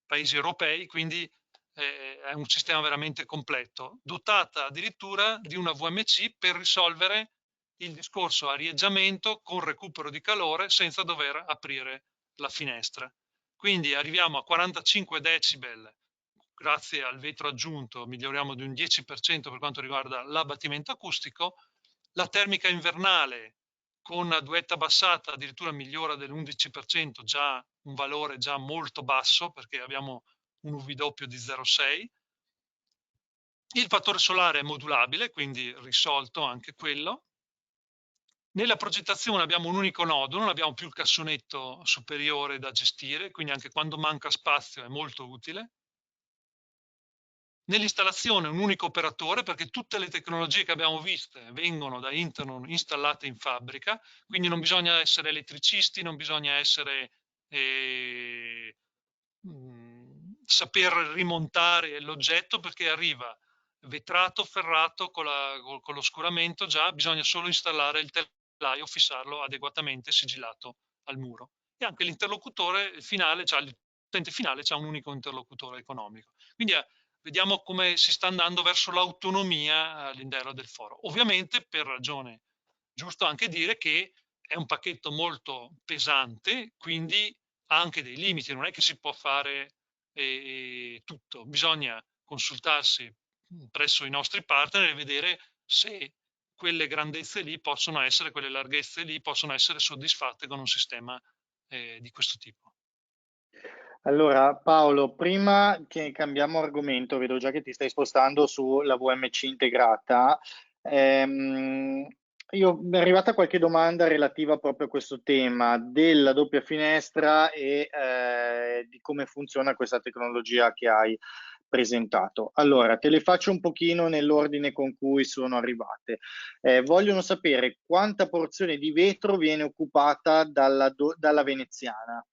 paesi europei, quindi è un sistema veramente completo, dotata addirittura di una VMC per risolvere il discorso arieggiamento con recupero di calore senza dover aprire la finestra. Quindi arriviamo a 45 decibel grazie al vetro aggiunto, miglioriamo di un 10% per quanto riguarda l'abbattimento acustico. La termica invernale con duetta abbassata addirittura migliora dell'11%, già un valore già molto basso perché abbiamo un UV doppio di 0,6. Il fattore solare è modulabile, quindi risolto anche quello. Nella progettazione abbiamo un unico nodo, non abbiamo più il cassonetto superiore da gestire, quindi anche quando manca spazio è molto utile. Nell'installazione un unico operatore, perché tutte le tecnologie che abbiamo viste vengono da Internon installate in fabbrica, quindi non bisogna essere elettricisti, non bisogna essere saper rimontare l'oggetto, perché arriva vetrato, ferrato con l'oscuramento, già bisogna solo installare il telaio, fissarlo adeguatamente sigillato al muro. E anche l'interlocutore finale, l'utente finale c'ha un unico interlocutore economico. Quindi vediamo come si sta andando verso l'autonomia all'interno del foro. Ovviamente, per ragione, giusto anche dire che è un pacchetto molto pesante, quindi ha anche dei limiti, non è che si può fare tutto, bisogna consultarsi presso i nostri partner e vedere se quelle grandezze lì possono essere, quelle larghezze lì possono essere soddisfatte con un sistema di questo tipo. Allora, Paolo, prima che cambiamo argomento, vedo già che ti stai spostando sulla VMC integrata. Io mi è arrivata qualche domanda relativa proprio a questo tema della doppia finestra e di come funziona questa tecnologia che hai presentato. Allora, te le faccio un pochino nell'ordine con cui sono arrivate. Vogliono sapere quanta porzione di vetro viene occupata dalla veneziana.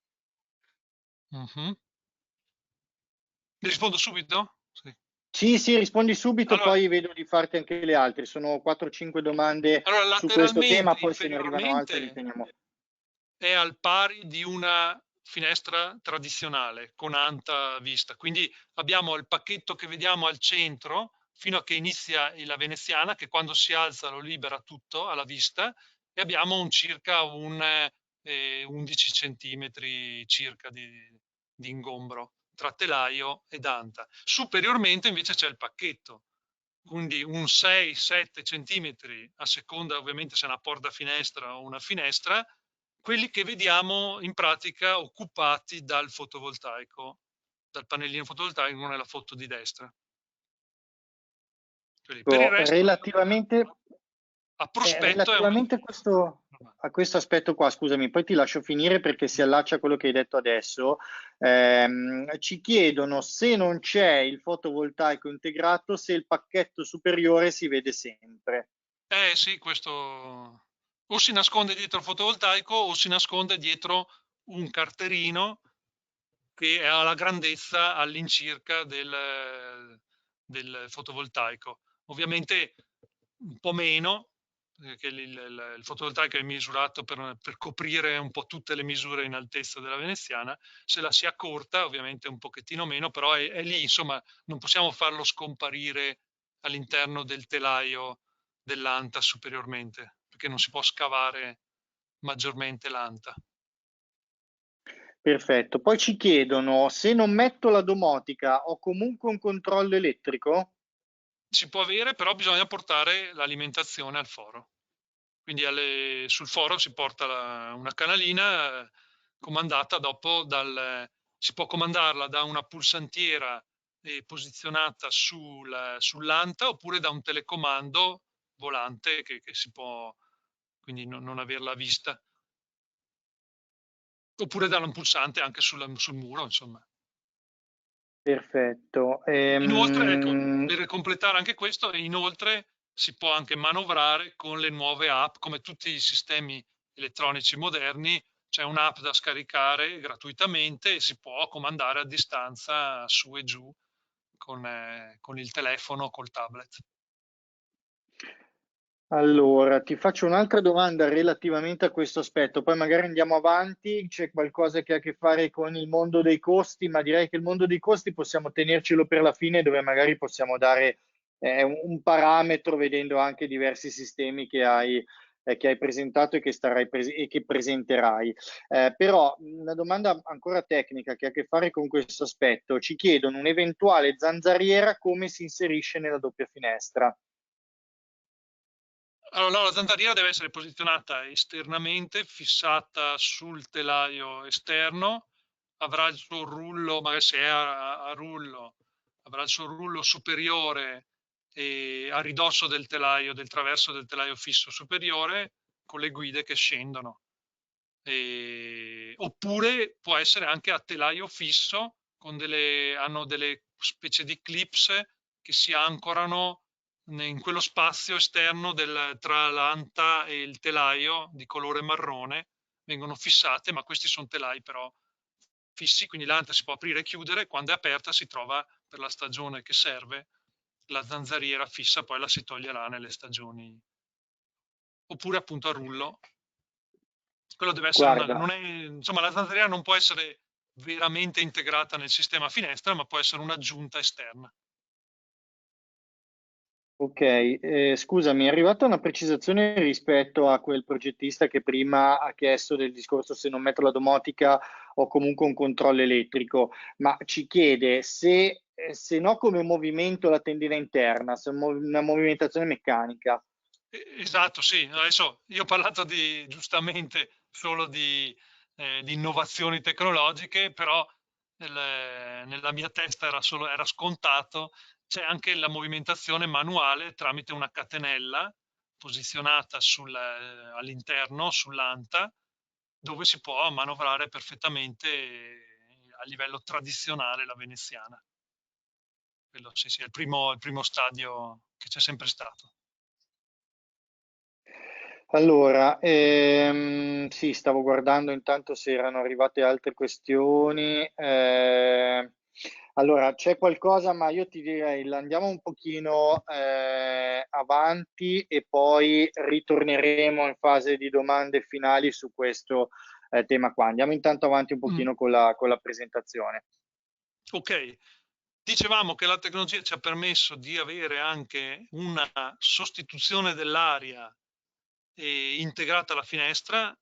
Rispondo subito? Sì. Sì, rispondi subito, Allora, poi vedo di farti anche le altre. Sono 4-5 domande su questo tema, lateralmente, poi se ne arrivano altre li inferiormente, teniamo. è al pari di una finestra tradizionale con anta vista. Quindi abbiamo il pacchetto che vediamo al centro fino a che inizia la veneziana, che quando si alza lo libera tutto alla vista, e abbiamo circa un 11 centimetri circa di ingombro tra telaio ed anta. Superiormente invece c'è il pacchetto, quindi un 6-7 centimetri, a seconda ovviamente se è una porta finestra o una finestra, quelli che vediamo in pratica occupati dal fotovoltaico, dal pannellino fotovoltaico nella foto di destra. Per il resto, Relativamente, a prospetto è un... relativamente a questo aspetto qua, scusami, poi ti lascio finire perché si allaccia a quello che hai detto adesso. Ci chiedono se non c'è il fotovoltaico integrato, se il pacchetto superiore si vede sempre. Sì, questo o si nasconde dietro il fotovoltaico o si nasconde dietro un carterino che ha la grandezza all'incirca del fotovoltaico. Ovviamente un po' meno, perché il fotovoltaico è misurato per coprire un po' tutte le misure in altezza della veneziana. Se la si accorta ovviamente un pochettino meno, però è lì, insomma, non possiamo farlo scomparire all'interno del telaio dell'anta superiormente, perché non si può scavare maggiormente l'anta. Perfetto. Poi ci chiedono se non metto la domotica, ho comunque un controllo elettrico? Si può avere, però bisogna portare l'alimentazione al foro. Quindi sul foro si porta una canalina comandata dopo si può comandarla da una pulsantiera posizionata sull'anta, oppure da un telecomando volante che si può quindi non averla vista, oppure da un pulsante anche sul muro, insomma. Perfetto. Inoltre, ecco, per completare anche questo, inoltre si può anche manovrare con le nuove app, come tutti i sistemi elettronici moderni, c'è un'app da scaricare gratuitamente e si può comandare a distanza su e giù con il telefono o col tablet. Allora, ti faccio un'altra domanda relativamente a questo aspetto, poi magari andiamo avanti, c'è qualcosa che ha a che fare con il mondo dei costi, ma direi che il mondo dei costi possiamo tenercelo per la fine, dove magari possiamo dare un parametro vedendo anche diversi sistemi che hai presentato e e che presenterai. Però una domanda ancora tecnica che ha a che fare con questo aspetto, ci chiedono un'eventuale zanzariera come si inserisce nella doppia finestra. Allora, no, la zanzariera deve essere posizionata esternamente, fissata sul telaio esterno, avrà il suo rullo, magari se è a rullo, avrà il suo rullo superiore a ridosso del telaio, del traverso del telaio fisso superiore, con le guide che scendono. Oppure può essere anche a telaio fisso, hanno delle specie di clips che si ancorano in quello spazio esterno tra l'anta e il telaio di colore marrone, vengono fissate, ma questi sono telai però fissi, quindi l'anta si può aprire e chiudere, quando è aperta si trova per la stagione che serve la zanzariera fissa, poi la si toglierà nelle stagioni, oppure appunto a rullo. Quello deve essere Guarda, non è, insomma, la zanzariera non può essere veramente integrata nel sistema finestra, ma può essere un'aggiunta esterna. ok, scusami, è arrivata una precisazione rispetto a quel progettista che prima ha chiesto del discorso se non metto la domotica o comunque un controllo elettrico, ma ci chiede se no come movimento la tendina interna, se è una movimentazione meccanica. Esatto, sì. Adesso io ho parlato giustamente solo di innovazioni tecnologiche, però nella mia testa era scontato. C'è anche la movimentazione manuale tramite una catenella posizionata all'interno, sull'anta, dove si può manovrare perfettamente a livello tradizionale la veneziana. Quello sì, sì, è il primo stadio che c'è sempre stato. Allora, sì, stavo guardando intanto se erano arrivate altre questioni. Allora, c'è qualcosa, ma io ti direi, andiamo un pochino avanti e poi ritorneremo in fase di domande finali su questo tema qua. Andiamo intanto avanti un Mm. pochino con la presentazione. Ok, dicevamo che la tecnologia ci ha permesso di avere anche una sostituzione dell'aria integrata alla finestra.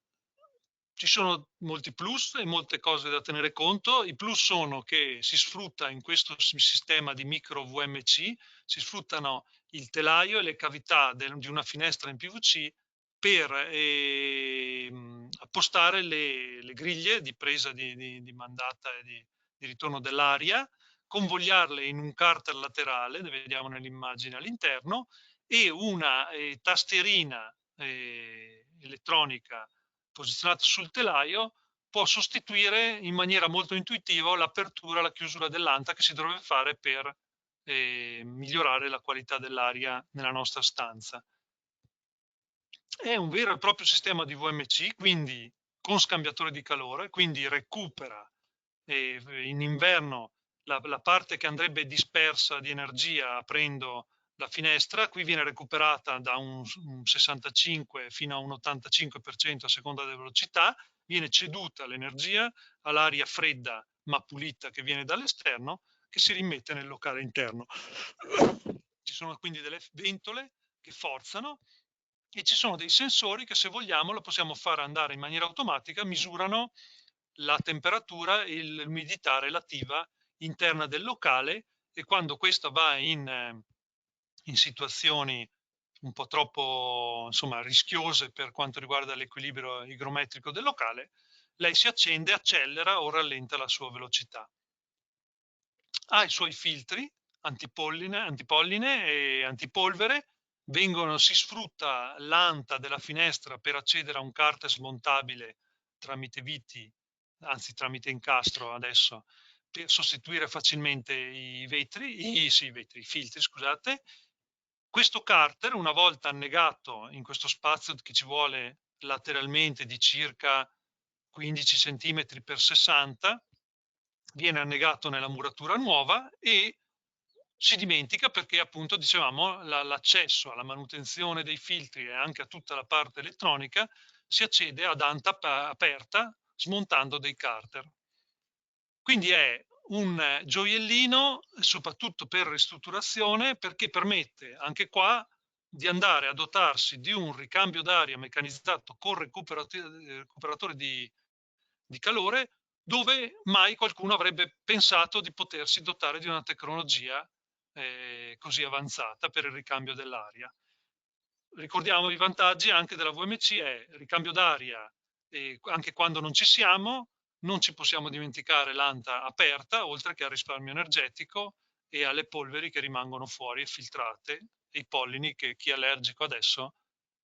Ci sono molti plus e molte cose da tenere conto. I plus sono che si sfrutta in questo sistema di micro VMC, si sfruttano il telaio e le cavità di una finestra in PVC per appostare le griglie di presa di mandata e di ritorno dell'aria, convogliarle in un carter laterale, ne vediamo nell'immagine all'interno, e una tastierina elettronica posizionata sul telaio può sostituire in maniera molto intuitiva l'apertura e la chiusura dell'anta che si dovrebbe fare per migliorare la qualità dell'aria nella nostra stanza. È un vero e proprio sistema di VMC, quindi con scambiatore di calore, quindi recupera in inverno la parte che andrebbe dispersa di energia aprendo la finestra, qui viene recuperata da un 65 fino a un 85% a seconda della velocità, viene ceduta l'energia all'aria fredda ma pulita che viene dall'esterno, che si rimette nel locale interno. Ci sono quindi delle ventole che forzano e ci sono dei sensori che, se vogliamo, lo possiamo fare andare in maniera automatica, misurano la temperatura e l'umidità relativa interna del locale, e quando questa va in situazioni un po' troppo, insomma, rischiose per quanto riguarda l'equilibrio igrometrico del locale, lei si accende, accelera o rallenta la sua velocità. ha i suoi filtri antipolline e antipolvere, si sfrutta l'anta della finestra per accedere a un carter smontabile tramite viti, anzi tramite incastro adesso, per sostituire facilmente i filtri, scusate. Questo carter, una volta annegato in questo spazio che ci vuole lateralmente di circa 15 cm per 60, viene annegato nella muratura nuova e si dimentica perché, appunto, dicevamo, l'accesso alla manutenzione dei filtri e anche a tutta la parte elettronica si accede ad anta aperta smontando dei carter. Quindi è un gioiellino soprattutto per ristrutturazione, perché permette anche qua di andare a dotarsi di un ricambio d'aria meccanizzato con recuperatore di calore, dove mai qualcuno avrebbe pensato di potersi dotare di una tecnologia così avanzata per il ricambio dell'aria. Ricordiamo i vantaggi anche della VMC: è ricambio d'aria anche quando non ci siamo, non ci possiamo dimenticare l'anta aperta, oltre che al risparmio energetico e alle polveri che rimangono fuori e filtrate, e i pollini che chi è allergico adesso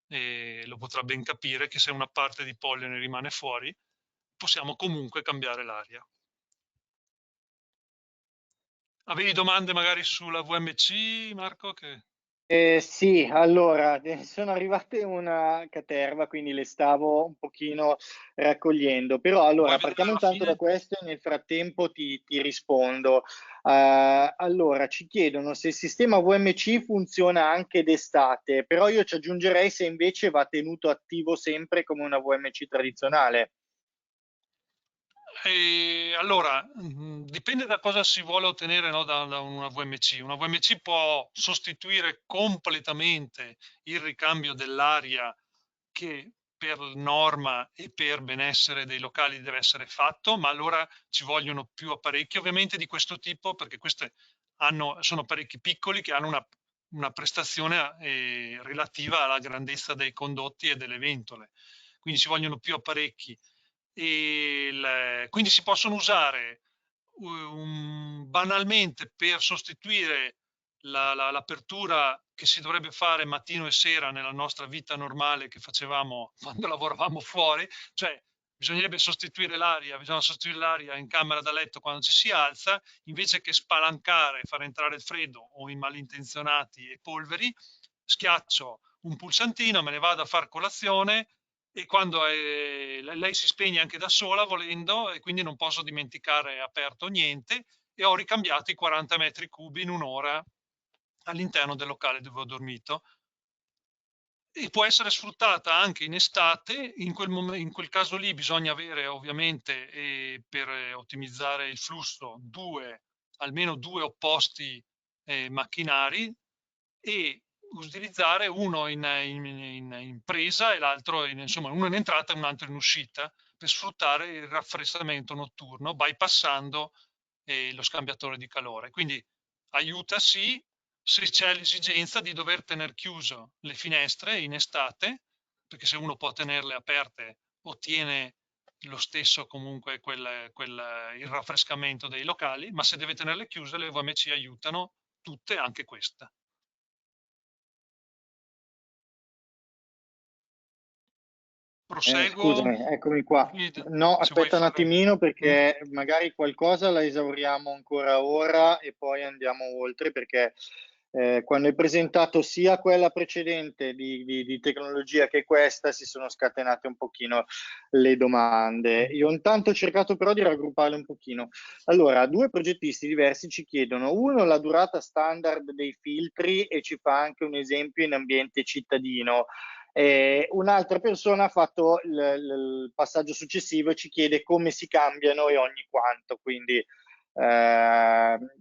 lo potrà ben capire, che se una parte di polline rimane fuori possiamo comunque cambiare l'aria. Avevi domande magari sulla VMC, Marco? Sì, allora, sono arrivate una caterva, quindi le stavo un pochino raccogliendo, però Vuoi allora vedere partiamo alla intanto da fine? questo e nel frattempo ti rispondo. Allora, ci chiedono se il sistema VMC funziona anche d'estate, però io ci aggiungerei se invece va tenuto attivo sempre come una VMC tradizionale. Allora, dipende da cosa si vuole ottenere, no, da una VMC. Una VMC può sostituire completamente il ricambio dell'aria, che per norma e per benessere dei locali deve essere fatto, ma allora ci vogliono più apparecchi ovviamente di questo tipo, perché sono apparecchi piccoli che hanno una prestazione relativa alla grandezza dei condotti e delle ventole, quindi ci vogliono più apparecchi. Quindi si possono usare banalmente per sostituire l'apertura che si dovrebbe fare mattino e sera nella nostra vita normale che facevamo quando lavoravamo fuori, cioè bisogna sostituire l'aria in camera da letto quando ci si alza, invece che spalancare e far entrare il freddo o i malintenzionati e polveri, schiaccio un pulsantino, me ne vado a far colazione, e quando lei si spegne anche da sola volendo, e quindi non posso dimenticare aperto niente, e ho ricambiato i 40 metri cubi in un'ora all'interno del locale dove ho dormito. E può essere sfruttata anche in estate. In quel caso lì bisogna avere ovviamente, per ottimizzare il flusso, almeno due opposti macchinari, e utilizzare uno in presa e l'altro insomma, uno in entrata e un altro in uscita, per sfruttare il raffrescamento notturno bypassando lo scambiatore di calore. Quindi aiuta sì, se c'è l'esigenza di dover tenere chiuso le finestre in estate, perché se uno può tenerle aperte ottiene lo stesso comunque il raffrescamento dei locali, ma se deve tenerle chiuse le VMC aiutano tutte, anche questa. Proseguo. Scusami, eccomi qua. No, Se vuoi aspetta un fare... attimino Mm? perché magari qualcosa la esauriamo ancora ora e poi andiamo oltre perché quando hai presentato sia quella precedente di tecnologia che questa si sono scatenate un pochino le domande. Io intanto ho cercato però di raggrupparle un pochino. Allora, due progettisti diversi ci chiedono, uno la durata standard dei filtri e ci fa anche un esempio in ambiente cittadino. Un'altra persona ha fatto il passaggio successivo e ci chiede come si cambiano e ogni quanto, quindi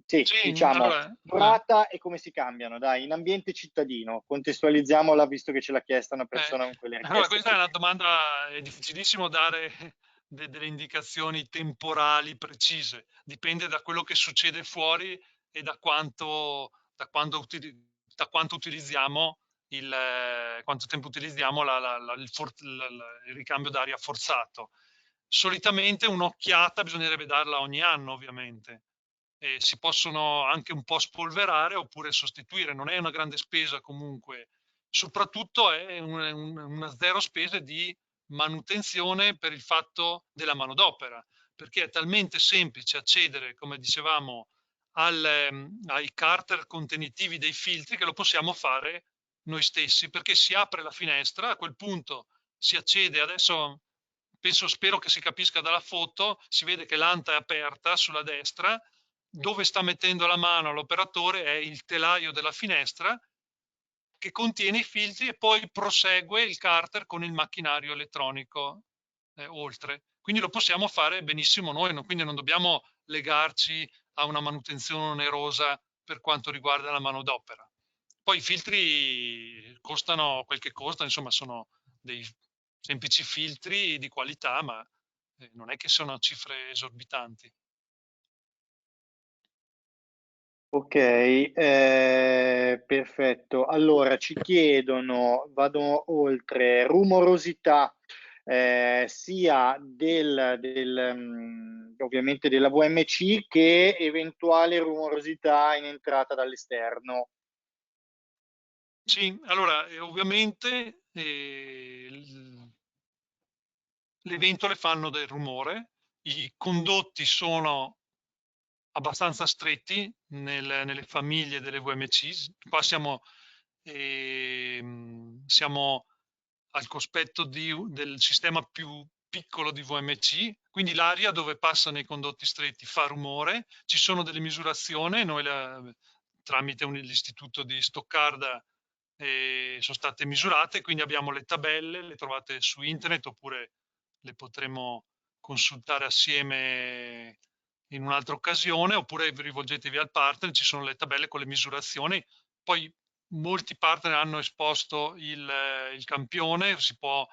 sì, Sì, diciamo allora, durata e come si cambiano, dai, in ambiente cittadino, contestualizziamola visto che ce l'ha chiesta una persona con quelle allora, richieste questa è qui. una domanda, è difficilissimo dare delle indicazioni temporali precise, dipende da quello che succede fuori e da quanto utilizziamo quanto tempo utilizziamo il ricambio d'aria forzato. Solitamente un'occhiata bisognerebbe darla ogni anno, ovviamente, si possono anche un po' spolverare oppure sostituire, non è una grande spesa comunque, soprattutto è una zero spese di manutenzione per il fatto della manodopera, perché è talmente semplice accedere, come dicevamo, ai carter contenitivi dei filtri che lo possiamo fare noi stessi, perché si apre la finestra, a quel punto si accede, adesso spero che si capisca dalla foto, si vede che l'anta è aperta sulla destra, dove sta mettendo la mano l'operatore è il telaio della finestra che contiene i filtri e poi prosegue il carter con il macchinario elettronico oltre. Quindi lo possiamo fare benissimo noi, quindi non dobbiamo legarci a una manutenzione onerosa per quanto riguarda la manodopera. Poi i filtri costano quel che costano, insomma sono dei semplici filtri di qualità, ma non è che sono cifre esorbitanti. Ok, perfetto. Allora ci chiedono, vado oltre, rumorosità sia ovviamente della VMC che eventuale rumorosità in entrata dall'esterno. Sì, allora ovviamente le ventole fanno del rumore, i condotti sono abbastanza stretti nelle famiglie delle VMC. Qua siamo al cospetto del sistema più piccolo di VMC, quindi l'aria dove passano i condotti stretti fa rumore, ci sono delle misurazioni, tramite l'istituto di Stoccarda sono state misurate, quindi abbiamo le tabelle, le trovate su internet oppure le potremo consultare assieme in un'altra occasione, oppure rivolgetevi al partner, ci sono le tabelle con le misurazioni. Poi molti partner hanno esposto il campione, si può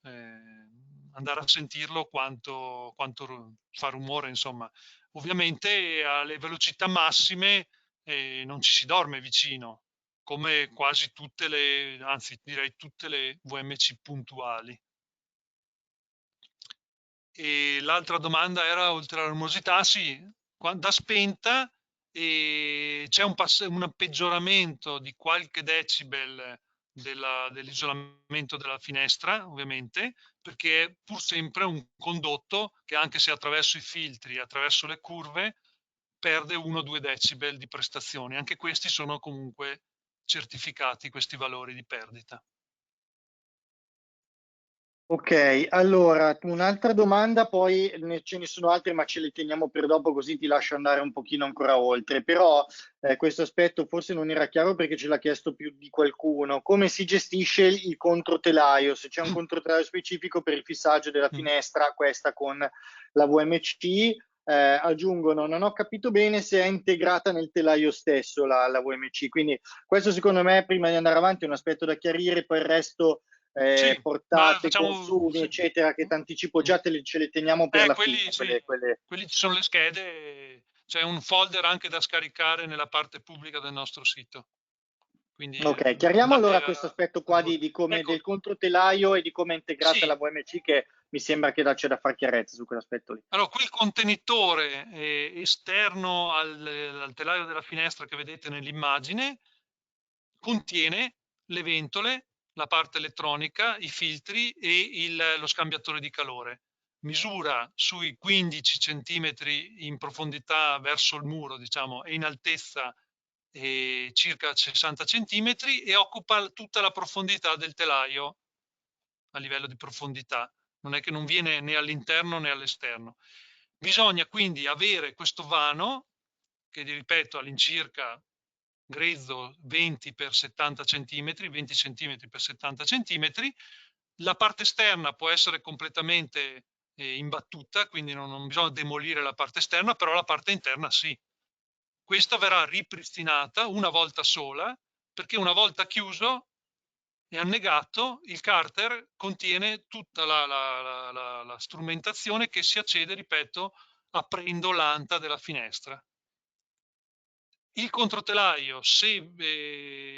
andare a sentirlo quanto fa rumore, insomma. Ovviamente alle velocità massime non ci si dorme vicino, come quasi tutte anzi direi tutte le VMC puntuali. E l'altra domanda era, oltre alla rumorosità, sì, da spenta c'è un peggioramento di qualche decibel dell'isolamento della finestra, ovviamente, perché è pur sempre un condotto che, anche se attraverso i filtri, attraverso le curve, perde 1-2 decibel di prestazioni. Anche questi sono comunque certificati, questi valori di perdita. Ok, allora un'altra domanda, poi ce ne sono altre, ma ce le teniamo per dopo, così ti lascio andare un pochino ancora oltre. Però questo aspetto forse non era chiaro perché ce l'ha chiesto più di qualcuno. Come si gestisce il controtelaio? Se c'è un controtelaio specifico per il fissaggio della finestra, questa con la VMC. Aggiungono, non ho capito bene se è integrata nel telaio stesso la VMC, quindi questo secondo me, prima di andare avanti, è un aspetto da chiarire, poi il resto Sì, ma portate, facciamo... consumi, Sì. eccetera, che t'anticipo già, ce le teniamo per la Quelli, fine, sì, quelle. quelli ci sono le schede, c'è un folder anche da scaricare nella parte pubblica del nostro sito. Quindi Ok, chiariamo andate allora questo aspetto a qua di come ecco, del controtelaio e di come è integrata sì, la VMC, che mi sembra che c'è da far chiarezza su quell'aspetto lì. allora qui il contenitore esterno al telaio della finestra che vedete nell'immagine contiene le ventole, la parte elettronica, i filtri e lo scambiatore di calore. Misura sui 15 centimetri in profondità verso il muro, diciamo, e in altezza circa 60 centimetri, e occupa tutta la profondità del telaio a livello di profondità. Non è che non viene né all'interno né all'esterno. Bisogna quindi avere questo vano che, ripeto, all'incirca grezzo 20 per 70 cm, 20 cm per 70 cm. La parte esterna può essere completamente imbattuta, quindi non bisogna demolire la parte esterna, però la parte interna sì. Questa verrà ripristinata una volta sola, perché una volta chiuso e annegato, il carter contiene tutta la strumentazione che si accede, ripeto, aprendo l'anta della finestra. Il controtelaio, se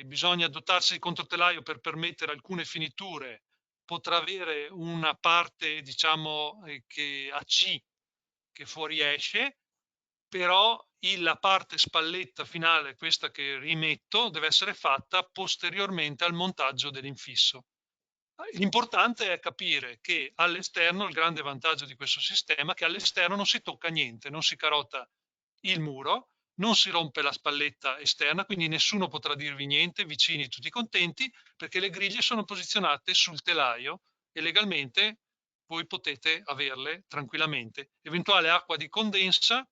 bisogna dotarsi di controtelaio per permettere alcune finiture, potrà avere una parte, diciamo, che a C che fuoriesce, però la parte spalletta finale, questa che rimetto, deve essere fatta posteriormente al montaggio dell'infisso. L'importante è capire che all'esterno, il grande vantaggio di questo sistema è che all'esterno non si tocca niente, non si carota il muro, non si rompe la spalletta esterna, quindi nessuno potrà dirvi niente, vicini tutti contenti, perché le griglie sono posizionate sul telaio e legalmente voi potete averle tranquillamente. Eventuale acqua di condensa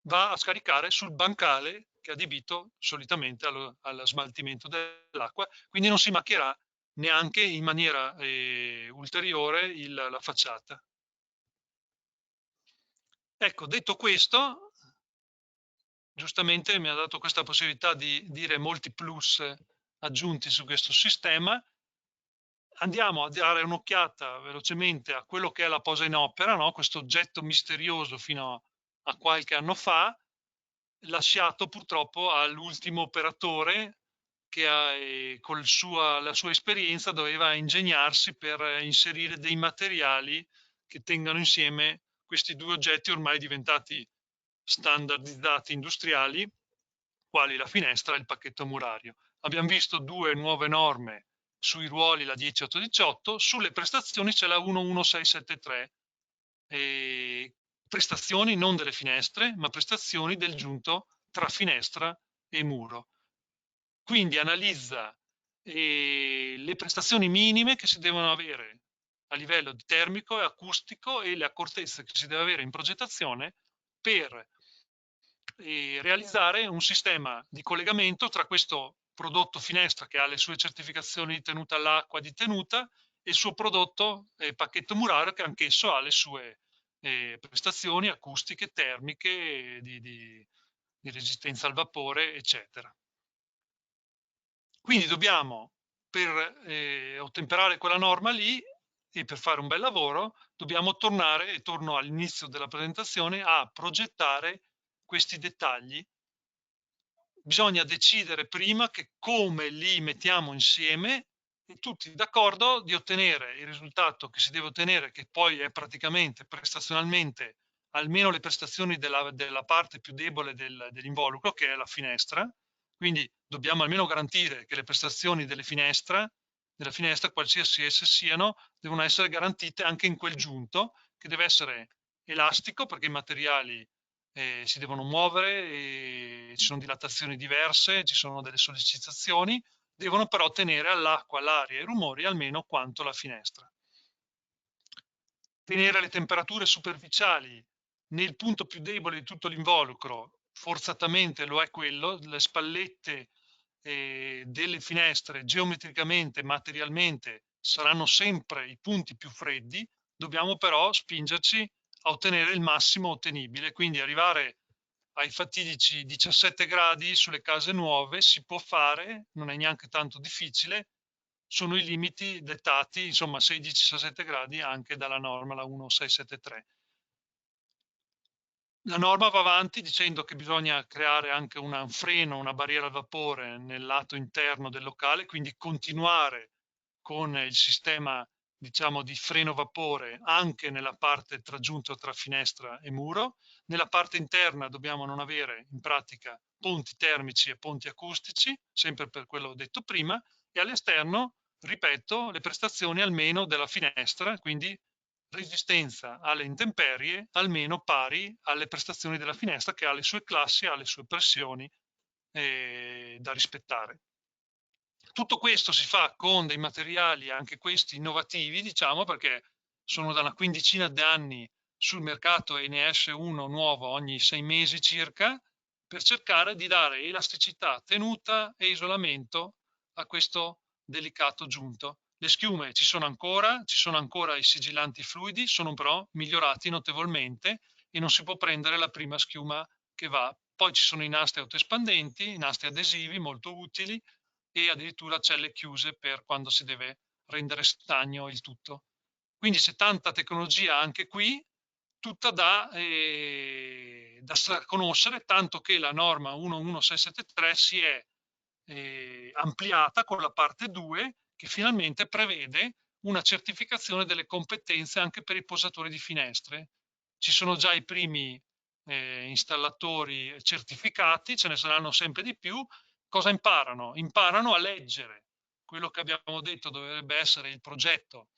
va a scaricare sul bancale che è adibito solitamente allo smaltimento dell'acqua, quindi non si macchierà neanche in maniera ulteriore la facciata. Ecco, detto questo, giustamente mi ha dato questa possibilità di dire molti plus aggiunti su questo sistema. Andiamo a dare un'occhiata velocemente a quello che è la posa in opera, no? Questo oggetto misterioso fino a qualche anno fa, lasciato purtroppo all'ultimo operatore che con la sua esperienza doveva ingegnarsi per inserire dei materiali che tengano insieme questi due oggetti ormai diventati standardizzati industriali, quali la finestra e il pacchetto murario. Abbiamo visto due nuove norme sui ruoli, la 10818, sulle prestazioni c'è la 11673, prestazioni non delle finestre, ma prestazioni del giunto tra finestra e muro. Quindi analizza le prestazioni minime che si devono avere a livello di termico e acustico e le accortezze che si deve avere in progettazione per realizzare un sistema di collegamento tra questo prodotto finestra che ha le sue certificazioni di tenuta all'acqua, di tenuta, e il suo prodotto pacchetto murario che anch'esso ha le sue prestazioni acustiche, termiche, di resistenza al vapore, eccetera. Quindi dobbiamo, per ottemperare quella norma lì e per fare un bel lavoro, dobbiamo tornare, e torno all'inizio della presentazione, a progettare questi dettagli. Bisogna decidere prima che come li mettiamo insieme e tutti d'accordo di ottenere il risultato che si deve ottenere, che poi è praticamente prestazionalmente almeno le prestazioni della parte più debole dell'involucro, che è la finestra. Quindi dobbiamo almeno garantire che le prestazioni della finestra, qualsiasi esse siano, devono essere garantite anche in quel giunto, che deve essere elastico perché i materiali si devono muovere, ci sono dilatazioni diverse, ci sono delle sollecitazioni, devono però tenere all'acqua, all'aria e ai rumori almeno quanto la finestra. Tenere le temperature superficiali nel punto più debole di tutto l'involucro, forzatamente lo è quello, le spallette delle finestre geometricamente, materialmente saranno sempre i punti più freddi, dobbiamo però spingerci a ottenere il massimo ottenibile, quindi arrivare ai fatidici 17 gradi sulle case nuove si può fare, non è neanche tanto difficile, sono i limiti dettati, insomma 16-17 gradi anche dalla norma, la 1673. La norma va avanti dicendo che bisogna creare anche un freno, una barriera al vapore nel lato interno del locale, quindi continuare con il sistema, diciamo, di freno vapore anche nella parte traggiunta tra finestra e muro. Nella parte interna dobbiamo non avere in pratica ponti termici e ponti acustici, sempre per quello detto prima, e all'esterno, ripeto, le prestazioni almeno della finestra, quindi resistenza alle intemperie almeno pari alle prestazioni della finestra, che ha le sue classi, ha le sue pressioni da rispettare. Tutto questo si fa con dei materiali anche questi innovativi, diciamo, perché sono da una quindicina di anni sul mercato e ne esce uno nuovo ogni 6 mesi circa, per cercare di dare elasticità, tenuta e isolamento a questo delicato giunto. Le schiume ci sono ancora i sigillanti fluidi, sono però migliorati notevolmente e non si può prendere la prima schiuma che va. Poi ci sono i nastri autoespandenti, i nastri adesivi molto utili e addirittura celle chiuse per quando si deve rendere stagno il tutto. Quindi c'è tanta tecnologia anche qui, tutta da conoscere, tanto che la norma 11673 si è ampliata con la parte 2 che finalmente prevede una certificazione delle competenze anche per i posatori di finestre. Ci sono già i primi installatori certificati, ce ne saranno sempre di più. Cosa imparano? Imparano a leggere quello che abbiamo detto dovrebbe essere il progetto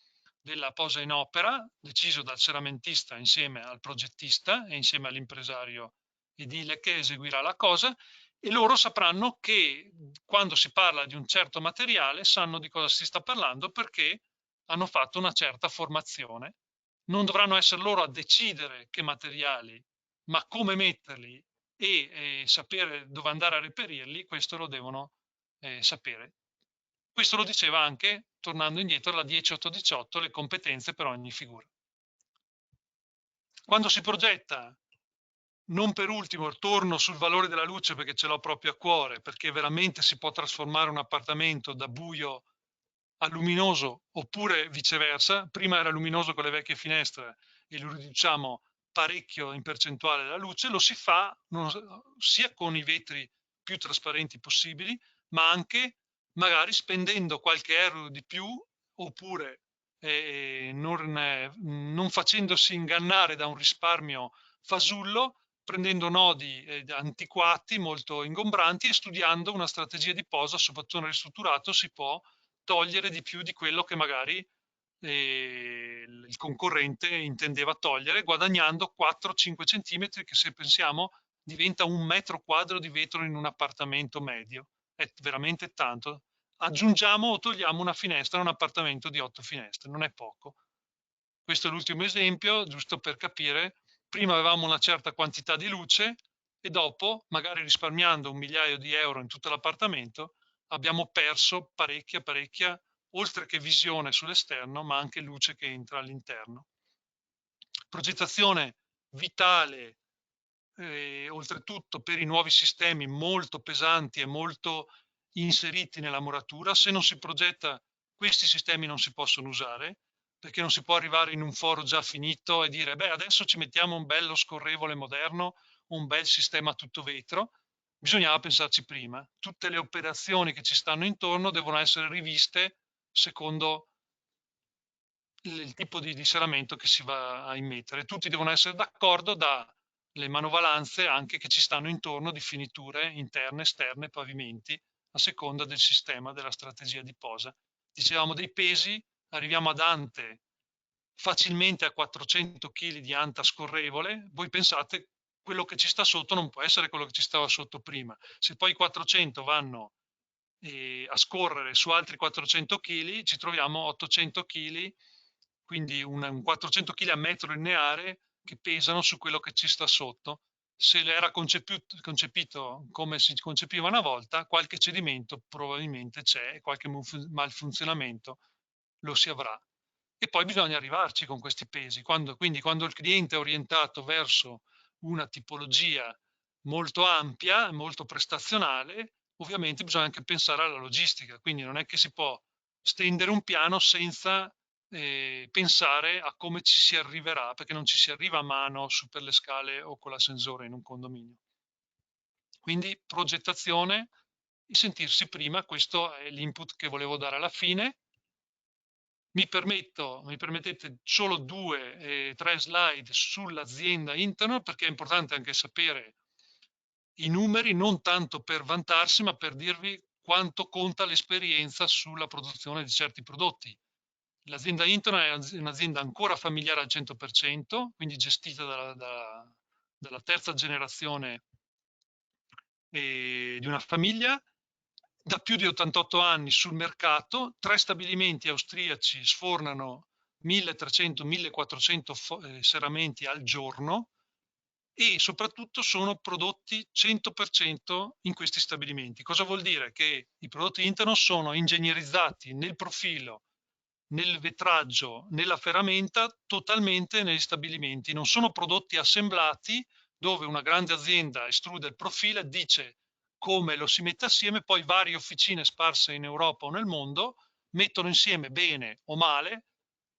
della posa in opera, deciso dal seramentista insieme al progettista e insieme all'impresario edile che eseguirà la cosa, e loro sapranno che quando si parla di un certo materiale sanno di cosa si sta parlando perché hanno fatto una certa formazione. Non dovranno essere loro a decidere che materiali, ma come metterli e sapere dove andare a reperirli, questo lo devono sapere. Questo lo diceva anche, tornando indietro, la 10818, le competenze per ogni figura. Quando si progetta, non per ultimo, torno sul valore della luce perché ce l'ho proprio a cuore, perché veramente si può trasformare un appartamento da buio a luminoso oppure viceversa. Prima era luminoso con le vecchie finestre e lo riduciamo parecchio in percentuale la luce, lo si fa sia con i vetri più trasparenti possibili, ma anche magari spendendo qualche euro di più oppure non facendosi ingannare da un risparmio fasullo, prendendo nodi antiquati molto ingombranti e studiando una strategia di posa, soprattutto nel ristrutturato, si può togliere di più di quello che magari il concorrente intendeva togliere, guadagnando 4-5 centimetri, che se pensiamo diventa 1 metro quadro di vetro in un appartamento medio. È veramente tanto. Aggiungiamo o togliamo una finestra a un appartamento di 8 finestre, non è poco. Questo è l'ultimo esempio, giusto per capire. Prima avevamo una certa quantità di luce e dopo, magari risparmiando 1 migliaio di euro in tutto l'appartamento, abbiamo perso parecchia, oltre che visione sull'esterno, ma anche luce che entra all'interno. Progettazione vitale, oltretutto per i nuovi sistemi molto pesanti e molto inseriti nella muratura. Se non si progetta, questi sistemi non si possono usare, perché non si può arrivare in un foro già finito e dire beh, adesso ci mettiamo un bello scorrevole moderno, un bel sistema tutto vetro. Bisognava pensarci prima. Tutte le operazioni che ci stanno intorno devono essere riviste secondo il tipo di serramento che si va a immettere. Tutti devono essere d'accordo dalle manovalanze anche che ci stanno intorno di finiture interne, esterne, pavimenti, a seconda del sistema, della strategia di posa. Dicevamo dei pesi, arriviamo ad ante facilmente a 400 kg di anta scorrevole. Voi pensate quello che ci sta sotto non può essere quello che ci stava sotto prima. Se poi 400 vanno a scorrere su altri 400 kg, ci troviamo 800 kg, quindi un 400 kg a metro lineare che pesano su quello che ci sta sotto. Se era concepito come si concepiva una volta, qualche cedimento probabilmente c'è e qualche malfunzionamento lo si avrà. E poi bisogna arrivarci con questi pesi. Quindi quando il cliente è orientato verso una tipologia molto ampia, molto prestazionale, ovviamente bisogna anche pensare alla logistica. Quindi non è che si può stendere un piano senza pensare a come ci si arriverà, perché non ci si arriva a mano su per le scale o con l'ascensore in un condominio. Quindi progettazione e sentirsi prima, questo è l'input che volevo dare alla fine. Mi permettete solo 2-3 slide sull'azienda Internet, perché è importante anche sapere i numeri, non tanto per vantarsi, ma per dirvi quanto conta l'esperienza sulla produzione di certi prodotti. L'azienda Internet è un'azienda ancora familiare al 100%, quindi gestita dalla terza generazione di una famiglia, da più di 88 anni sul mercato. 3 stabilimenti austriaci sfornano 1300-1400 serramenti al giorno e soprattutto sono prodotti 100% in questi stabilimenti. Cosa vuol dire? Che i prodotti Interno sono ingegnerizzati nel profilo, nel vetraggio, nella ferramenta, totalmente negli stabilimenti. Non sono prodotti assemblati dove una grande azienda estrude il profilo e dice come lo si mette assieme, poi varie officine sparse in Europa o nel mondo mettono insieme bene o male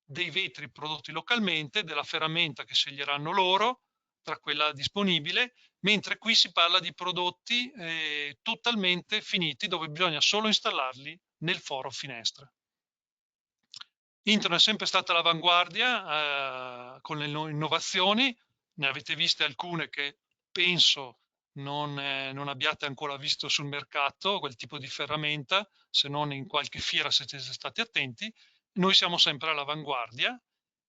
dei vetri prodotti localmente, della ferramenta che sceglieranno loro tra quella disponibile, mentre qui si parla di prodotti totalmente finiti dove bisogna solo installarli nel foro finestra. Internet è sempre stata all'avanguardia con le innovazioni. ne avete viste alcune che penso non abbiate ancora visto sul mercato, quel tipo di ferramenta, se non in qualche fiera se siete stati attenti. Noi siamo sempre all'avanguardia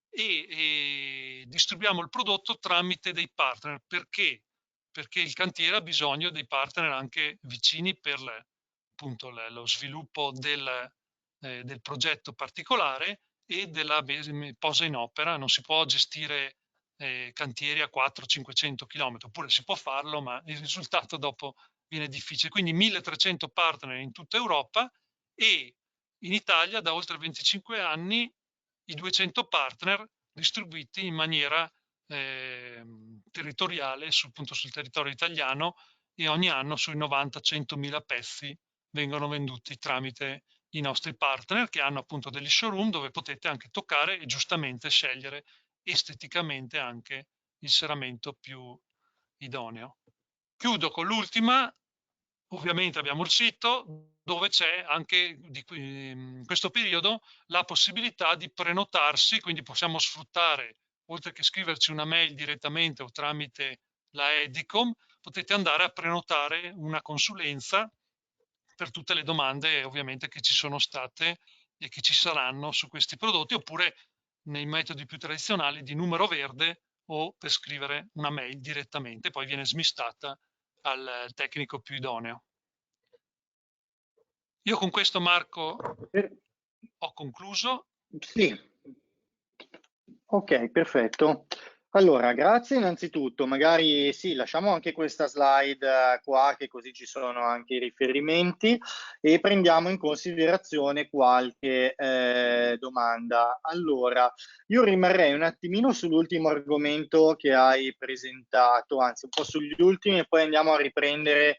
e distribuiamo il prodotto tramite dei partner. Perché? Perché il cantiere ha bisogno dei partner anche vicini per appunto lo sviluppo del progetto particolare e della posa in opera. Non si può gestire cantieri a 400-500 km, oppure si può farlo, ma il risultato dopo viene difficile. Quindi 1300 partner in tutta Europa e in Italia da oltre 25 anni i 200 partner distribuiti in maniera territoriale appunto sul territorio italiano, e ogni anno sui 90-100 mila pezzi vengono venduti tramite i nostri partner, che hanno appunto degli showroom dove potete anche toccare e giustamente scegliere esteticamente anche il serramento più idoneo. Chiudo con l'ultima. Ovviamente abbiamo il sito dove c'è anche in questo periodo la possibilità di prenotarsi, quindi possiamo sfruttare, oltre che scriverci una mail direttamente o tramite la Edicom, potete andare a prenotare una consulenza per tutte le domande ovviamente che ci sono state e che ci saranno su questi prodotti, oppure nei metodi più tradizionali di numero verde o per scrivere una mail direttamente, poi viene smistata al tecnico più idoneo. Io con questo, Marco, ho concluso. Sì, ok, perfetto. Allora, grazie innanzitutto. Magari sì, lasciamo anche questa slide qua, che così ci sono anche i riferimenti e prendiamo in considerazione qualche domanda. Allora, io rimarrei un attimino sull'ultimo argomento che hai presentato, anzi un po' sugli ultimi, e poi andiamo a riprendere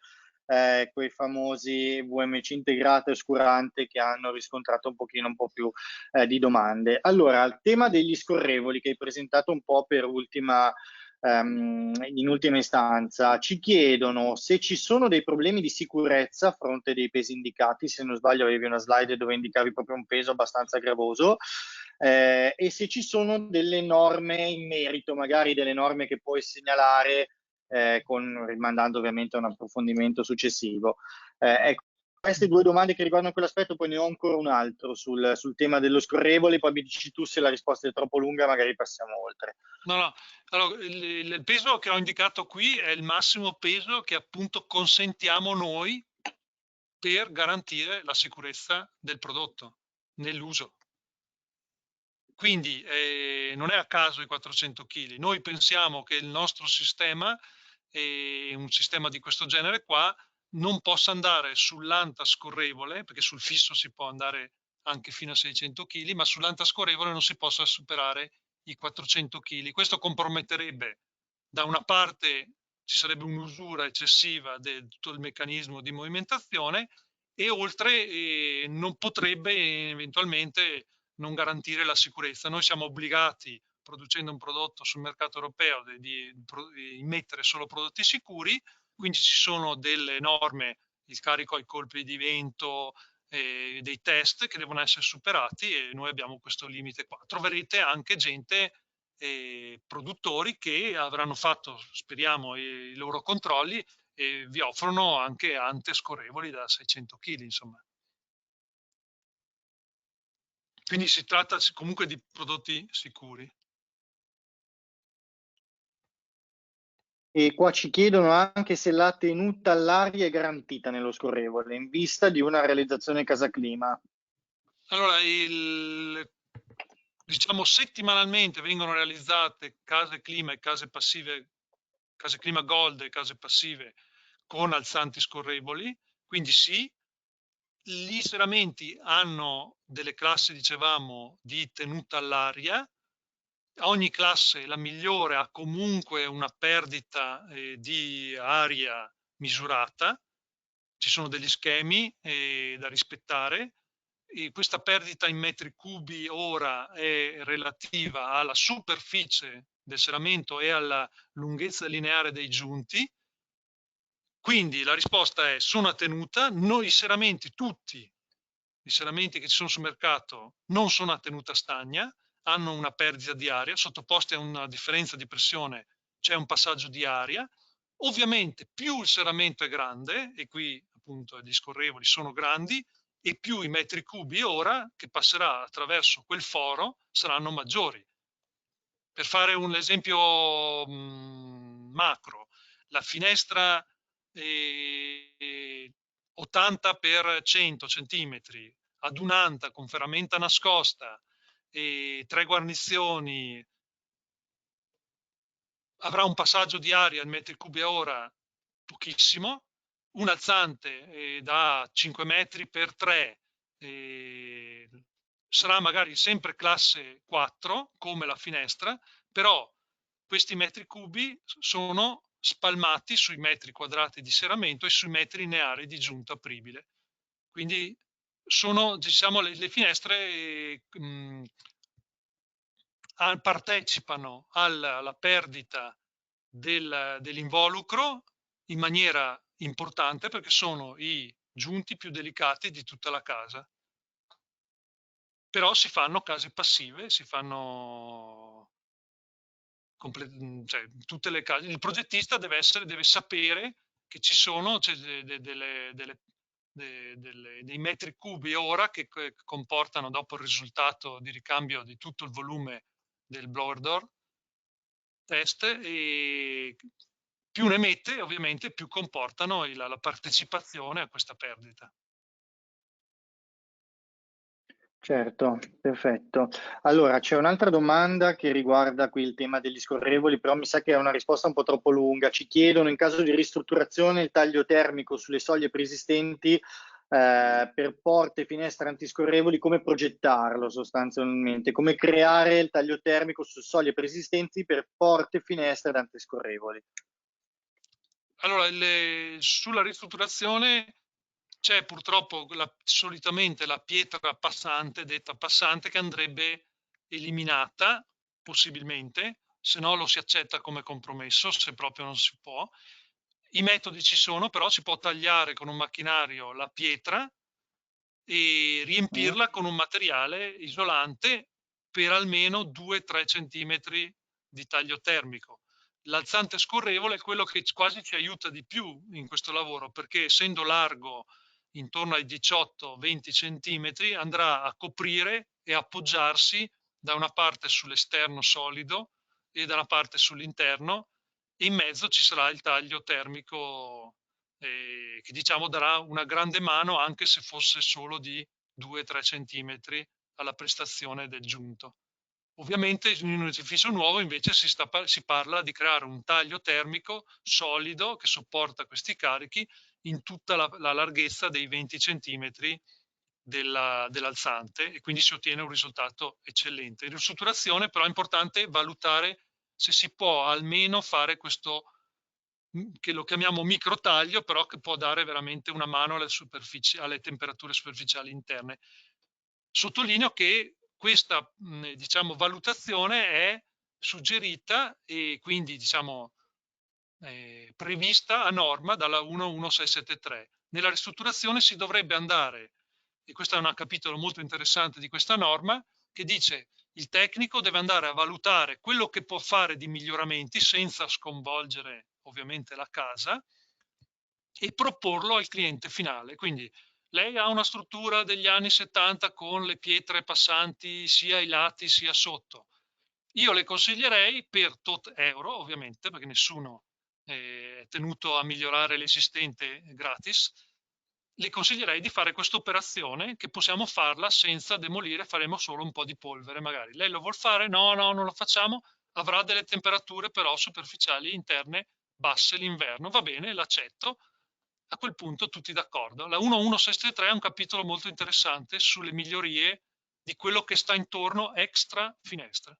quei famosi VMC integrato e oscurante che hanno riscontrato un po' più di domande. Allora, il tema degli scorrevoli che hai presentato un po' per in ultima istanza, ci chiedono se ci sono dei problemi di sicurezza a fronte dei pesi indicati. Se non sbaglio avevi una slide dove indicavi proprio un peso abbastanza gravoso, e se ci sono delle norme in merito, magari delle norme che puoi segnalare, rimandando ovviamente a un approfondimento successivo. Ecco, queste due domande che riguardano quell'aspetto, poi ne ho ancora un altro sul tema dello scorrevole, poi mi dici tu se la risposta è troppo lunga, magari passiamo oltre. No. Allora, il peso che ho indicato qui è il massimo peso che appunto consentiamo noi per garantire la sicurezza del prodotto nell'uso. Quindi non è a caso i 400 kg. Noi pensiamo che il nostro sistema, un sistema di questo genere qua, non possa andare sull'anta scorrevole, perché sul fisso si può andare anche fino a 600 kg, ma sull'anta scorrevole non si possa superare i 400 kg. Questo comprometterebbe, da una parte ci sarebbe un'usura eccessiva di tutto il meccanismo di movimentazione, e oltre non potrebbe eventualmente non garantire la sicurezza. Noi siamo obbligati, producendo un prodotto sul mercato europeo, di immettere solo prodotti sicuri, quindi ci sono delle norme, il carico ai colpi di vento, dei test che devono essere superati, e noi abbiamo questo limite qua. Troverete anche gente, produttori, che avranno fatto, speriamo, i loro controlli e vi offrono anche ante scorrevoli da 600 kg, insomma. Quindi si tratta comunque di prodotti sicuri. E qua ci chiedono anche se la tenuta all'aria è garantita nello scorrevole, in vista di una realizzazione casa clima. Allora, diciamo settimanalmente vengono realizzate case clima e case passive, case clima gold e case passive con alzanti scorrevoli, quindi sì. Gli serramenti hanno delle classi, dicevamo, di tenuta all'aria. Ogni classe, la migliore, ha comunque una perdita di aria misurata. Ci sono degli schemi da rispettare, e questa perdita in metri cubi ora è relativa alla superficie del serramento e alla lunghezza lineare dei giunti. Quindi la risposta è: sono a tenuta. Noi i serramenti, tutti i serramenti che ci sono sul mercato, non sono a tenuta stagna, hanno una perdita di aria, sottoposti a una differenza di pressione c'è un passaggio di aria. Ovviamente più il serramento è grande, e qui appunto gli scorrevoli sono grandi, e più i metri cubi ora che passerà attraverso quel foro saranno maggiori. Per fare un esempio macro, la finestra 80 per 100 centimetri ad un'anta con ferramenta nascosta e 3 guarnizioni avrà un passaggio di aria in metri cubi a ora pochissimo, un alzante da 5 metri per 3 sarà magari sempre classe 4 come la finestra, però questi metri cubi sono spalmati sui metri quadrati di serramento e sui metri lineari di giunta apribile. Quindi sono, diciamo, le finestre partecipano alla perdita dell'involucro in maniera importante perché sono i giunti più delicati di tutta la casa. Però si fanno case passive, si fanno cioè, tutte le case. Il progettista deve sapere che ci sono dei metri cubi ora che comportano, dopo il risultato di ricambio di tutto il volume del blower door test, e più ne mette ovviamente più comportano la partecipazione a questa perdita. Certo, perfetto. Allora, c'è un'altra domanda che riguarda qui il tema degli scorrevoli, però mi sa che è una risposta un po' troppo lunga. Ci chiedono, in caso di ristrutturazione, il taglio termico sulle soglie preesistenti per porte e finestre antiscorrevoli, come progettarlo sostanzialmente? Come creare il taglio termico su soglie preesistenti per porte e finestre ed antiscorrevoli? Allora, sulla ristrutturazione c'è purtroppo solitamente la pietra passante, detta passante, che andrebbe eliminata, possibilmente, se no lo si accetta come compromesso, se proprio non si può. I metodi ci sono, però si può tagliare con un macchinario la pietra e riempirla con un materiale isolante per almeno 2-3 centimetri di taglio termico. L'alzante scorrevole è quello che quasi ci aiuta di più in questo lavoro, perché essendo largo intorno ai 18-20 centimetri andrà a coprire e appoggiarsi da una parte sull'esterno solido e da una parte sull'interno, e in mezzo ci sarà il taglio termico che diciamo darà una grande mano anche se fosse solo di 2-3 centimetri alla prestazione del giunto. Ovviamente in un edificio nuovo invece si parla di creare un taglio termico solido che sopporta questi carichi in tutta la larghezza dei 20 centimetri dell'alzante, e quindi si ottiene un risultato eccellente. In ristrutturazione però è importante valutare se si può almeno fare questo, che lo chiamiamo micro taglio, però che può dare veramente una mano alle temperature superficiali interne. Sottolineo che questa diciamo, valutazione è suggerita e quindi diciamo, prevista a norma dalla 11673. Nella ristrutturazione si dovrebbe andare, e questo è un capitolo molto interessante di questa norma, che dice il tecnico deve andare a valutare quello che può fare di miglioramenti senza sconvolgere ovviamente la casa e proporlo al cliente finale. Quindi lei ha una struttura degli anni 70 con le pietre passanti sia ai lati sia sotto. Io le consiglierei per tot euro, ovviamente, perché nessuno è tenuto a migliorare l'esistente gratis, le consiglierei di fare questa operazione, che possiamo farla senza demolire, faremo solo un po' di polvere magari. Lei lo vuol fare? No, no, non lo facciamo. Avrà delle temperature però superficiali interne basse l'inverno. Va bene, l'accetto. A quel punto tutti d'accordo. La 11673 è un capitolo molto interessante sulle migliorie di quello che sta intorno extra finestra.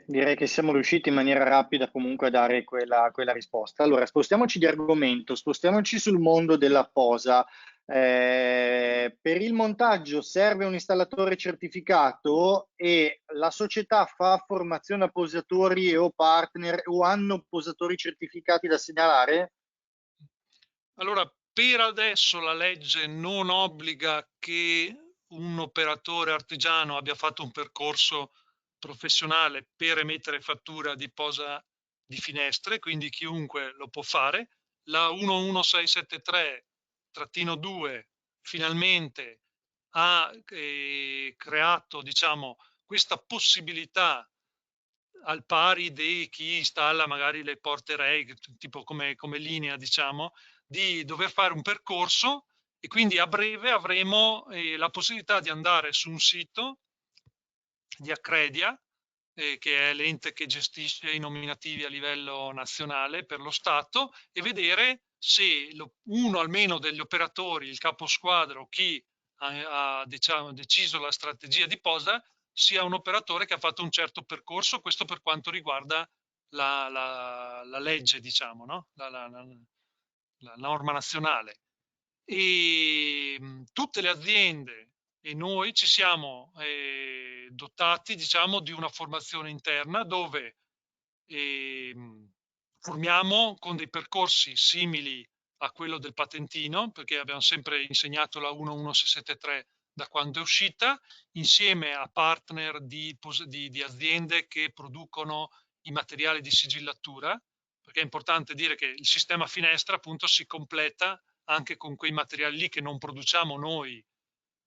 Direi che siamo riusciti in maniera rapida comunque a dare quella risposta. Allora, spostiamoci di argomento, spostiamoci sul mondo della posa. Per il montaggio serve un installatore certificato e la società fa formazione a posatori o partner o hanno posatori certificati da segnalare? Allora, per adesso la legge non obbliga che un operatore artigiano abbia fatto un percorso professionale per emettere fattura di posa di finestre, quindi chiunque lo può fare. La 11673-2 finalmente ha creato, diciamo, questa possibilità al pari di chi installa magari le porte REI, tipo come linea, diciamo, di dover fare un percorso, e quindi a breve avremo la possibilità di andare su un sito di Accredia, che è l'ente che gestisce i nominativi a livello nazionale per lo Stato, e vedere se uno almeno degli operatori, il caposquadra o chi ha diciamo, deciso la strategia di posa, sia un operatore che ha fatto un certo percorso. Questo per quanto riguarda la legge, diciamo, no? La norma nazionale. E tutte le aziende e noi ci siamo dotati, diciamo, di una formazione interna dove formiamo con dei percorsi simili a quello del patentino, perché abbiamo sempre insegnato la 11673 da quando è uscita, insieme a partner di aziende che producono i materiali di sigillatura, perché è importante dire che il sistema finestra appunto si completa anche con quei materiali lì che non produciamo noi,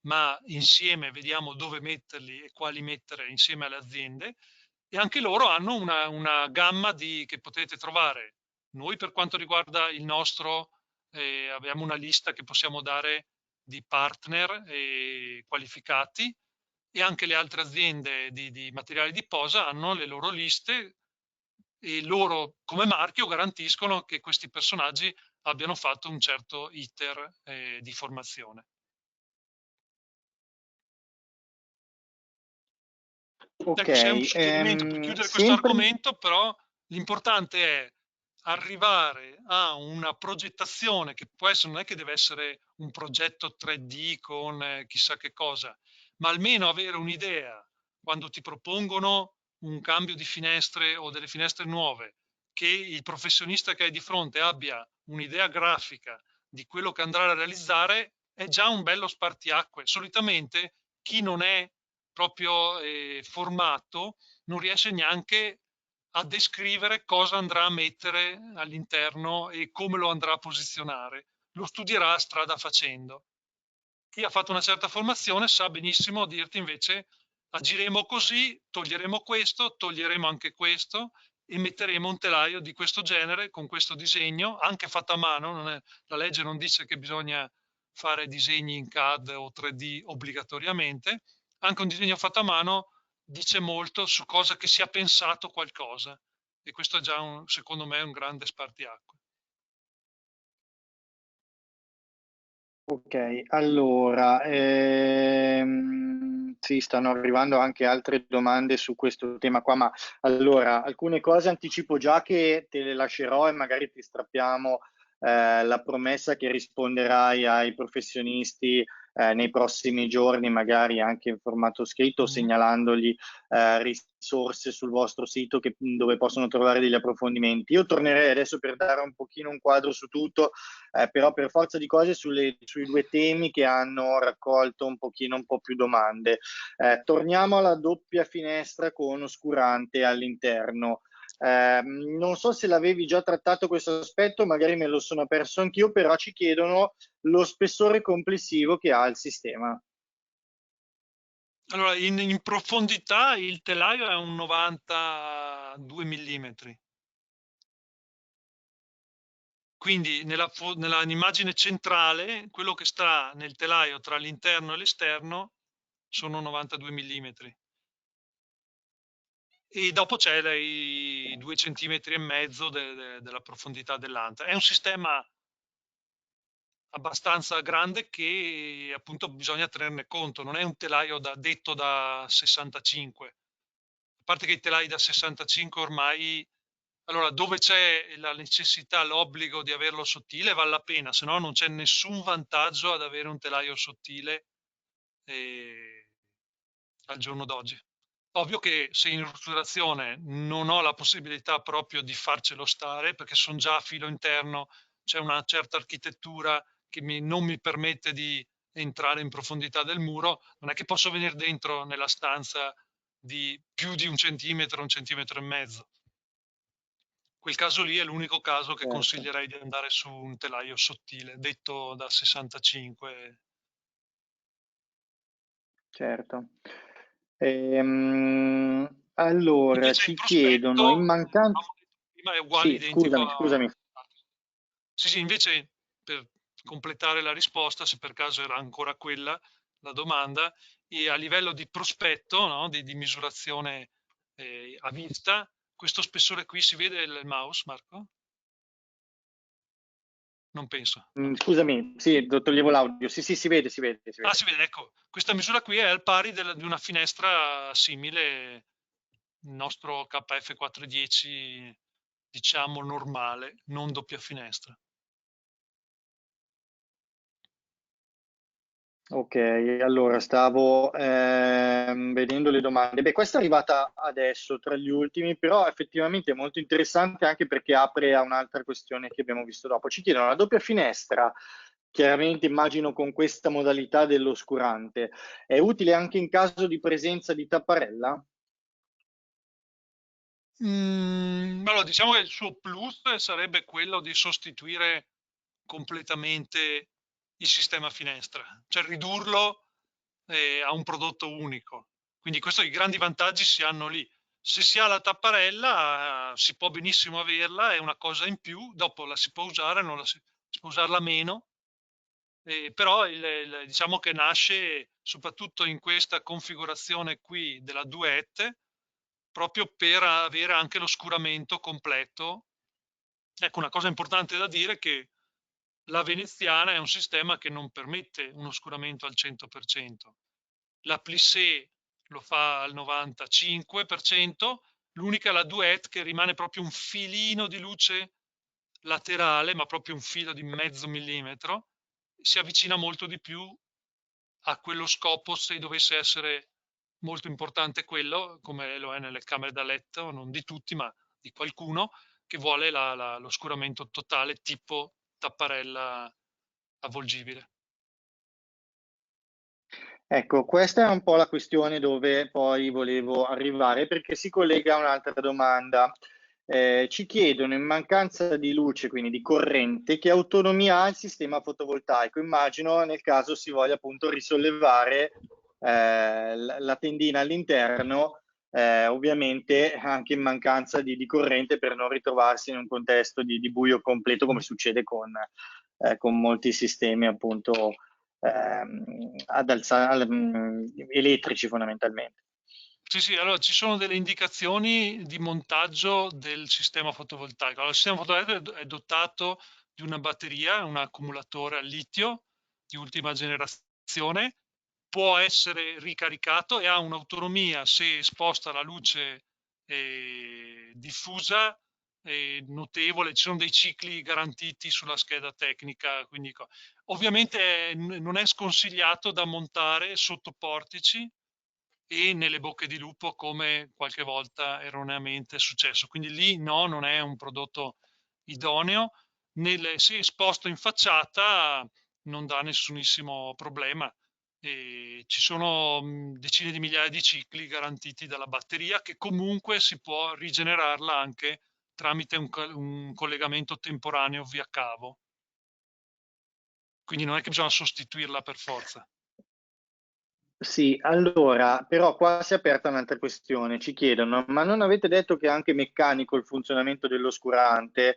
ma insieme vediamo dove metterli e quali mettere insieme alle aziende, e anche loro hanno una gamma che potete trovare. Noi per quanto riguarda il nostro, abbiamo una lista che possiamo dare di partner qualificati, e anche le altre aziende di materiali di posa hanno le loro liste, e loro come marchio garantiscono che questi personaggi abbiano fatto un certo iter di formazione. Ok, Ecco, se è un suggerimento per chiudere questo sempre. argomento, però l'importante è arrivare a una progettazione che può essere, non è che deve essere un progetto 3D con chissà che cosa, ma almeno avere un'idea quando ti propongono un cambio di finestre o delle finestre nuove, che il professionista che hai di fronte abbia un'idea grafica di quello che andrà a realizzare, è già un bello spartiacque. Solitamente chi non è proprio formato non riesce neanche a descrivere cosa andrà a mettere all'interno e come lo andrà a posizionare. Lo studierà strada facendo. Chi ha fatto una certa formazione sa benissimo dirti invece: agiremo così, toglieremo questo, toglieremo anche questo e metteremo un telaio di questo genere con questo disegno, anche fatto a mano. La legge non dice che bisogna fare disegni in CAD o 3D obbligatoriamente. Anche un disegno fatto a mano dice molto su cosa che si ha pensato qualcosa, e questo è già secondo me un grande spartiacque. Ok, allora, sì, stanno arrivando anche altre domande su questo tema qua, ma allora, alcune cose anticipo già che te le lascerò e magari ti strappiamo la promessa che risponderai ai professionisti nei prossimi giorni, magari anche in formato scritto, segnalandogli risorse sul vostro sito dove possono trovare degli approfondimenti. Io tornerei adesso per dare un pochino un quadro su tutto, però per forza di cose sui due temi che hanno raccolto un po' più domande. Torniamo alla doppia finestra con oscurante all'interno. Non so se l'avevi già trattato questo aspetto, magari me lo sono perso anch'io, però ci chiedono lo spessore complessivo che ha il sistema. Allora, in profondità il telaio è un 92 mm. Quindi nell'immagine centrale, quello che sta nel telaio tra l'interno e l'esterno sono 92 mm. E dopo c'è i 2,5 cm della profondità dell'anta. È un sistema abbastanza grande che appunto bisogna tenerne conto, non è un telaio detto da 65. A parte che i telai da 65 ormai, allora dove c'è la necessità, l'obbligo di averlo sottile vale la pena, se no non c'è nessun vantaggio ad avere un telaio sottile al giorno d'oggi. Ovvio che se in ristrutturazione non ho la possibilità proprio di farcelo stare, perché sono già a filo interno, c'è una certa architettura che non mi permette di entrare in profondità del muro, non è che posso venire dentro nella stanza di più di 1 centimetro e mezzo. Quel caso lì è l'unico caso che Certo. consiglierei di andare su un telaio sottile, detto da 65. Certo. Allora, Invece il ci chiedono, in prospetto, mancanza... avevamo detto prima, è uguale, Sì, identico scusami, a... scusami. Sì, sì, invece per completare la risposta, se per caso era ancora quella la domanda, e a livello di prospetto, no, di misurazione a vista, questo spessore qui si vede il mouse, Marco? Non penso, no. Scusami, sì, toglievo l'audio. Sì, sì, si vede, si vede, si Ah, vede. si vede, ecco, questa misura qui è al pari di una finestra simile, il nostro KF410, diciamo normale, non doppia finestra. Ok, allora stavo vedendo le domande. Beh, questa è arrivata adesso tra gli ultimi, però effettivamente è molto interessante anche perché apre a un'altra questione che abbiamo visto dopo. Ci chiedono la doppia finestra, chiaramente immagino con questa modalità dell'oscurante, è utile anche in caso di presenza di tapparella? Allora, diciamo che il suo plus sarebbe quello di sostituire completamente il sistema finestra, cioè ridurlo a un prodotto unico. Quindi i grandi vantaggi si hanno lì. Se si ha la tapparella, si può benissimo averla, è una cosa in più, dopo la si può usare, non la si può usarla meno, però diciamo che nasce soprattutto in questa configurazione qui della Duet, proprio per avere anche l'oscuramento completo. Ecco, una cosa importante da dire è che la veneziana è un sistema che non permette un oscuramento al 100%. La Plissé lo fa al 95%, l'unica è la Duet che rimane proprio un filino di luce laterale, ma proprio un filo di mezzo millimetro, si avvicina molto di più a quello scopo se dovesse essere molto importante quello, come lo è nelle camere da letto, non di tutti, ma di qualcuno, che vuole l'oscuramento totale tipo tapparella avvolgibile. Ecco, questa è un po' la questione dove poi volevo arrivare perché si collega a un'altra domanda. Ci chiedono in mancanza di luce, quindi di corrente, che autonomia ha il sistema fotovoltaico? Immagino nel caso si voglia appunto risollevare la tendina all'interno, ovviamente anche in mancanza di corrente per non ritrovarsi in un contesto di buio completo come succede con molti sistemi appunto elettrici fondamentalmente. Sì, sì, allora ci sono delle indicazioni di montaggio del sistema fotovoltaico. Allora, il sistema fotovoltaico è dotato di una batteria, un accumulatore al litio di ultima generazione, può essere ricaricato e ha un'autonomia, se sposta la luce diffusa, notevole. Ci sono dei cicli garantiti sulla scheda tecnica, quindi ovviamente non è sconsigliato da montare sotto portici e nelle bocche di lupo, come qualche volta erroneamente è successo. Quindi lì no, non è un prodotto idoneo. Se esposto in facciata non dà nessunissimo problema. E ci sono decine di migliaia di cicli garantiti dalla batteria, che comunque si può rigenerarla anche tramite un collegamento temporaneo via cavo. Quindi non è che bisogna sostituirla per forza. Sì, allora, però qua si è aperta un'altra questione. Ci chiedono, ma non avete detto che è anche meccanico il funzionamento dell'oscurante?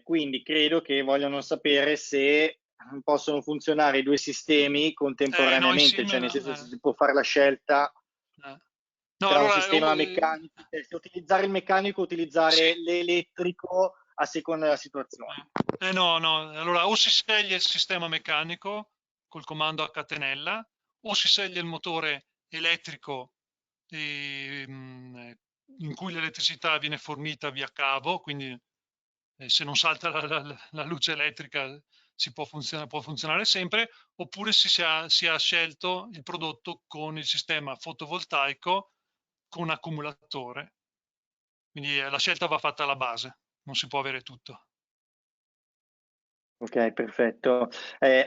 Quindi credo che vogliano sapere se possono funzionare i due sistemi No, contemporaneamente, insieme cioè nel no. senso se si può fare la scelta No, tra un allora, sistema meccanico, se utilizzare il meccanico o sì. utilizzare l'elettrico a seconda della situazione. No, no, allora o si sceglie il sistema meccanico col comando a catenella o si sceglie il motore elettrico in cui l'elettricità viene fornita via cavo, quindi se non salta la luce elettrica può funzionare sempre, oppure si ha scelto il prodotto con il sistema fotovoltaico con accumulatore. Quindi la scelta va fatta alla base, non si può avere tutto. Ok, perfetto.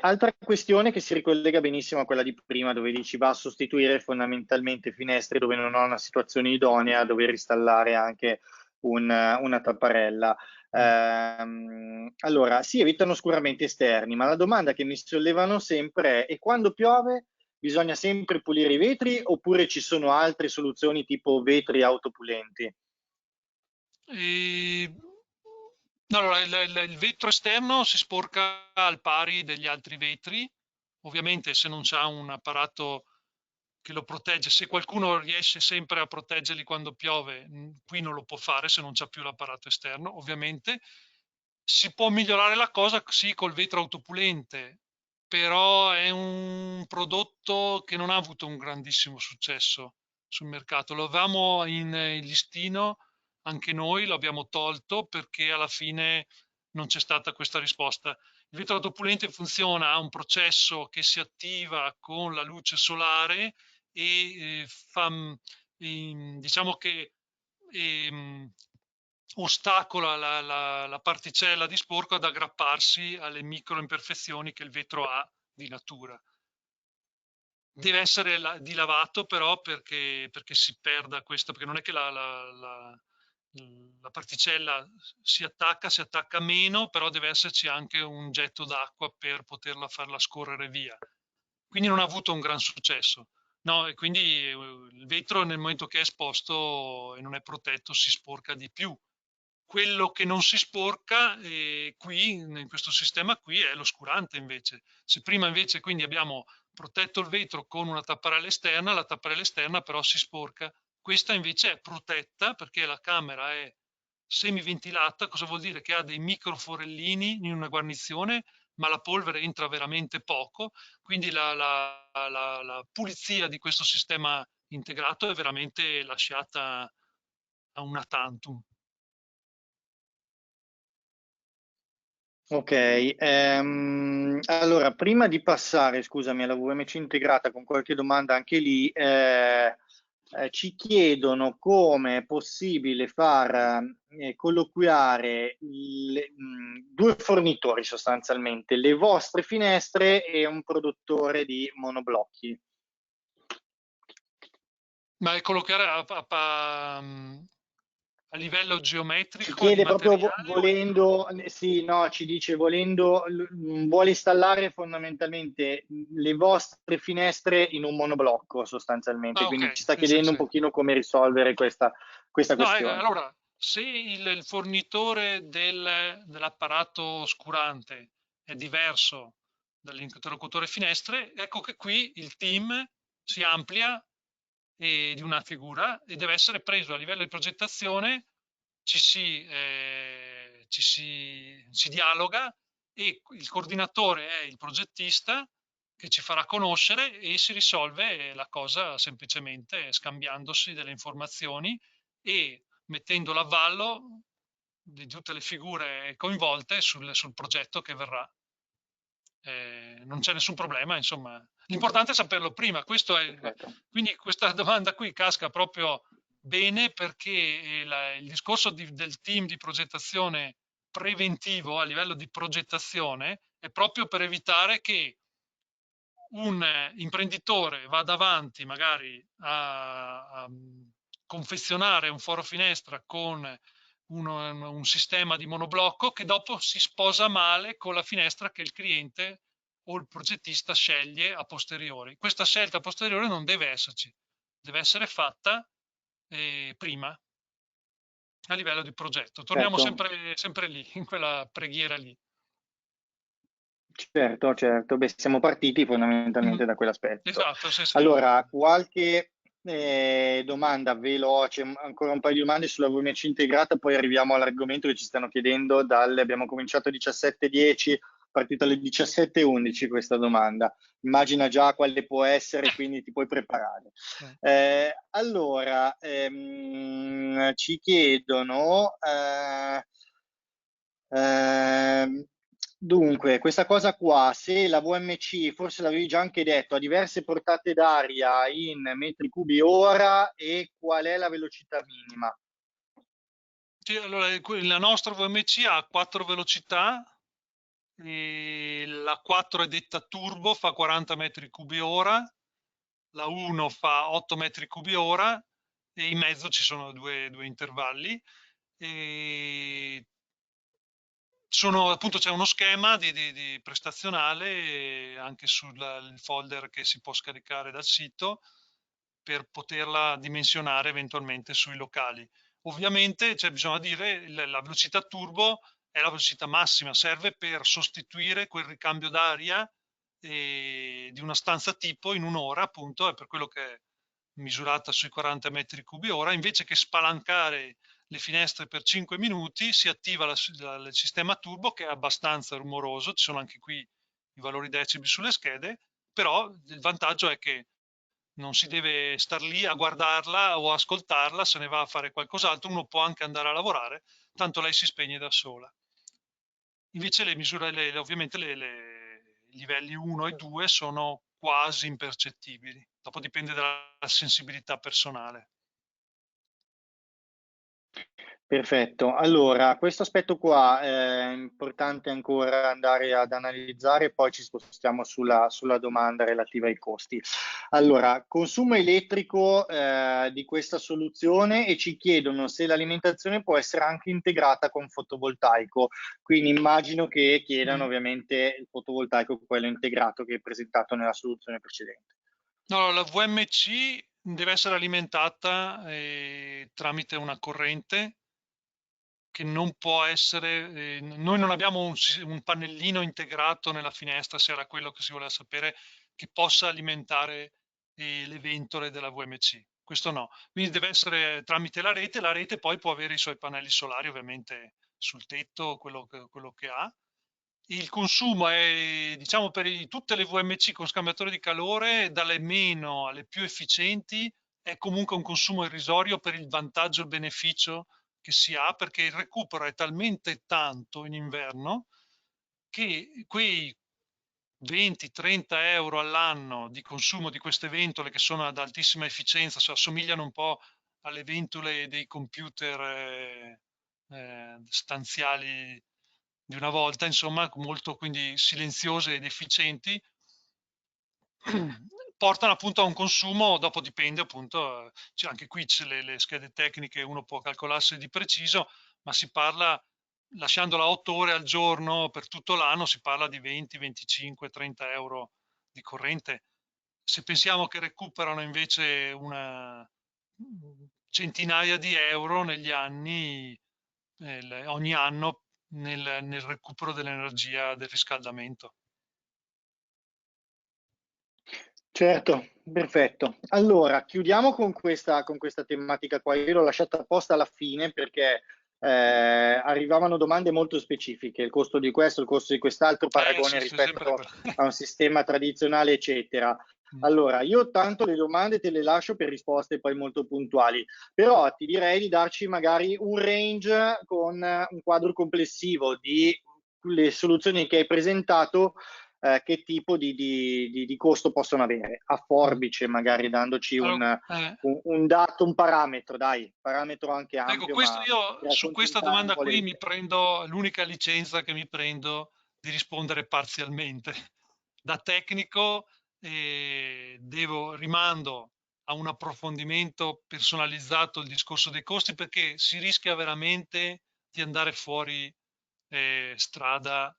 Altra questione che si ricollega benissimo a quella di prima, dove dici va a sostituire fondamentalmente finestre dove non ho una situazione idonea a dover installare anche una tapparella. Allora, si evitano sicuramente esterni, ma la domanda che mi sollevano sempre è: e quando piove bisogna sempre pulire i vetri oppure ci sono altre soluzioni tipo vetri autopulenti? E... no, allora, il vetro esterno si sporca al pari degli altri vetri, ovviamente se non c'è un apparato che lo protegge, se qualcuno riesce sempre a proteggerli quando piove, qui non lo può fare se non c'è più l'apparato esterno, ovviamente. Si può migliorare la cosa, sì, col vetro autopulente, però è un prodotto che non ha avuto un grandissimo successo sul mercato. Lo avevamo in listino anche noi, lo abbiamo tolto perché alla fine non c'è stata questa risposta. Il vetro autopulente funziona, ha un processo che si attiva con la luce solare e diciamo che ehm, ostacola la particella di sporco ad aggrapparsi alle micro imperfezioni che il vetro ha di natura. Deve essere dilavato però perché si perda questo, perché non è che la particella si attacca meno, però deve esserci anche un getto d'acqua per poterla farla scorrere via. Quindi non ha avuto un gran successo. No, e quindi il vetro nel momento che è esposto e non è protetto si sporca di più. Quello che non si sporca qui, in questo sistema qui, è l'oscurante invece. Se prima invece quindi abbiamo protetto il vetro con una tapparella esterna, la tapparella esterna però si sporca. Questa invece è protetta perché la camera è semiventilata, cosa vuol dire? Che ha dei micro forellini in una guarnizione, ma la polvere entra veramente poco, quindi la pulizia di questo sistema integrato è veramente lasciata a una tantum. Ok, allora prima di passare, scusami, alla VMC integrata con qualche domanda anche lì, ci chiedono come è possibile far colloquiare due fornitori sostanzialmente, le vostre finestre e un produttore di monoblocchi. Ma è collocare a livello Ci geometrico di chiede proprio materiali o volendo, sì, no, ci dice volendo, vuole installare fondamentalmente le vostre finestre in un monoblocco sostanzialmente, ah, quindi ok, ci sta sì, sì, chiedendo un sì. pochino come risolvere questa No, questione. allora, se il fornitore dell'apparato oscurante è diverso dall'interlocutore finestre, ecco che qui il team si amplia di una figura e deve essere preso a livello di progettazione, si dialoga e il coordinatore è il progettista che ci farà conoscere e si risolve la cosa semplicemente scambiandosi delle informazioni e mettendo l'avallo di tutte le figure coinvolte sul progetto che verrà. Non c'è nessun problema, insomma. L'importante è saperlo prima. Perfetto. Quindi questa domanda qui casca proprio bene perché il discorso del team di progettazione preventivo a livello di progettazione è proprio per evitare che un imprenditore vada avanti magari a confezionare un foro finestra con un sistema di monoblocco che dopo si sposa male con la finestra che il cliente o il progettista sceglie a posteriori. Questa scelta a posteriori non deve esserci, deve essere fatta prima a livello di progetto. Torniamo Certo, sempre lì, in quella preghiera lì. certo, certo. Beh, siamo partiti Mm. fondamentalmente da quell'aspetto. Esatto, sì, sì. Allora, qualche domanda veloce, ancora un paio di domande sulla VMC integrata, poi arriviamo all'argomento che ci stanno chiedendo abbiamo cominciato alle 17:10, partito alle 17:11 questa domanda. Immagina già quale può essere, quindi ti puoi preparare. Allora, ci chiedono, ehm, dunque, questa cosa qua, se la VMC, forse l'avevi già anche detto, ha diverse portate d'aria in metri cubi ora e qual è la velocità minima? Sì, allora, la nostra VMC ha 4 velocità e la 4 è detta turbo, fa 40 metri cubi ora, la 1 fa 8 metri cubi ora e in mezzo ci sono due intervalli. E appunto c'è uno schema di prestazionale anche sul folder che si può scaricare dal sito per poterla dimensionare eventualmente sui locali. Ovviamente bisogna dire la velocità turbo è la velocità massima, serve per sostituire quel ricambio d'aria di una stanza tipo in un'ora, appunto, è per quello che è misurata sui 40 metri cubi ora, invece che spalancare le finestre per 5 minuti si attiva il sistema turbo, che è abbastanza rumoroso, ci sono anche qui i valori decibel sulle schede, però il vantaggio è che non si deve star lì a guardarla o ascoltarla, se ne va a fare qualcos'altro, uno può anche andare a lavorare, tanto lei si spegne da sola. Invece le misure, ovviamente i livelli 1 e 2 sono quasi impercettibili, dopo dipende dalla sensibilità personale. Perfetto, allora questo aspetto qua è importante ancora andare ad analizzare, poi ci spostiamo sulla domanda relativa ai costi. Allora, consumo elettrico di questa soluzione, e ci chiedono se l'alimentazione può essere anche integrata con fotovoltaico, quindi immagino che chiedano ovviamente il fotovoltaico, quello integrato che è presentato nella soluzione precedente. No, la VMC deve essere alimentata tramite una corrente che non può essere, noi non abbiamo un pannellino integrato nella finestra, se era quello che si voleva sapere, che possa alimentare le ventole della VMC. Questo no, quindi deve essere tramite la rete poi può avere i suoi pannelli solari ovviamente sul tetto, quello che ha. Il consumo è, diciamo, per tutte le VMC con scambiatore di calore, dalle meno alle più efficienti, è comunque un consumo irrisorio per il vantaggio e il beneficio che si ha, perché il recupero è talmente tanto in inverno che quei 20-30 euro all'anno di consumo di queste ventole, che sono ad altissima efficienza, cioè assomigliano un po' alle ventole dei computer stanziali di una volta, insomma, molto quindi silenziose ed efficienti, portano appunto a un consumo, dopo dipende appunto, anche qui c'è le schede tecniche, uno può calcolarsi di preciso, ma si parla, lasciandola 8 ore al giorno per tutto l'anno, si parla di 20, 25, 30 euro di corrente. Se pensiamo che recuperano invece una centinaia di euro negli anni, ogni anno nel recupero dell'energia del riscaldamento. Certo, perfetto. Allora, chiudiamo con questa tematica qua. Io l'ho lasciata apposta alla fine perché arrivavano domande molto specifiche, il costo di questo, il costo di quest'altro, paragone Sì, sempre rispetto a un sistema tradizionale, eccetera. Allora, io tanto le domande te le lascio per risposte poi molto puntuali, però ti direi di darci magari un range con un quadro complessivo di le soluzioni che hai presentato, che tipo di costo possono avere, a forbice magari dandoci allora, un dato, un parametro, dai, parametro anche ecco, ampio, questo ma io per su questa accontentare un domanda po' le qui mi idee. prendo l'unica licenza che mi prendo di rispondere parzialmente. Da tecnico rimando a un approfondimento personalizzato il discorso dei costi, perché si rischia veramente di andare fuori strada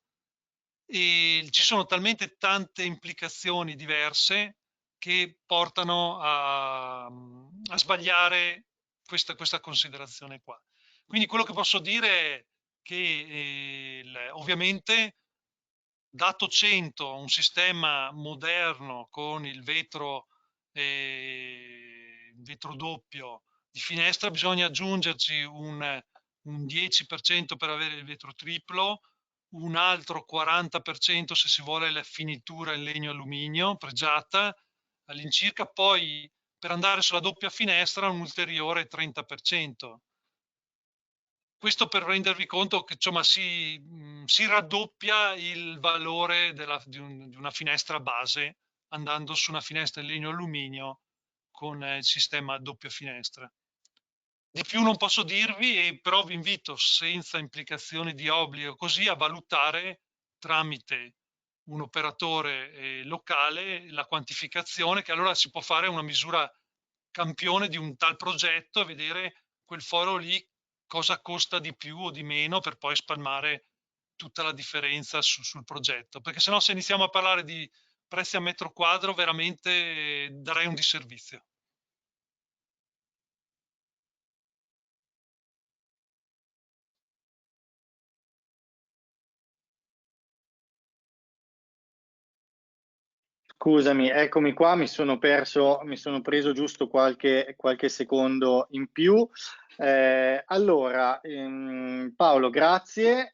e ci sono talmente tante implicazioni diverse che portano a sbagliare questa considerazione qua. Quindi quello che posso dire è che ovviamente dato 100 un sistema moderno con il vetro doppio di finestra, bisogna aggiungerci un 10% per avere il vetro triplo, un altro 40% se si vuole la finitura in legno alluminio pregiata all'incirca, poi per andare sulla doppia finestra un ulteriore 30%. Questo per rendervi conto che insomma si raddoppia il valore di una finestra base andando su una finestra in legno alluminio con il sistema doppia finestra. Di più non posso dirvi, però vi invito senza implicazioni di obbligo così a valutare tramite un operatore locale la quantificazione, che allora si può fare una misura campione di un tal progetto e vedere quel foro lì cosa costa di più o di meno per poi spalmare tutta la differenza sul progetto, perché sennò se iniziamo a parlare di prezzi a metro quadro veramente darei un disservizio. Scusami, eccomi qua, mi sono preso giusto qualche secondo in più. Allora, Paolo, grazie.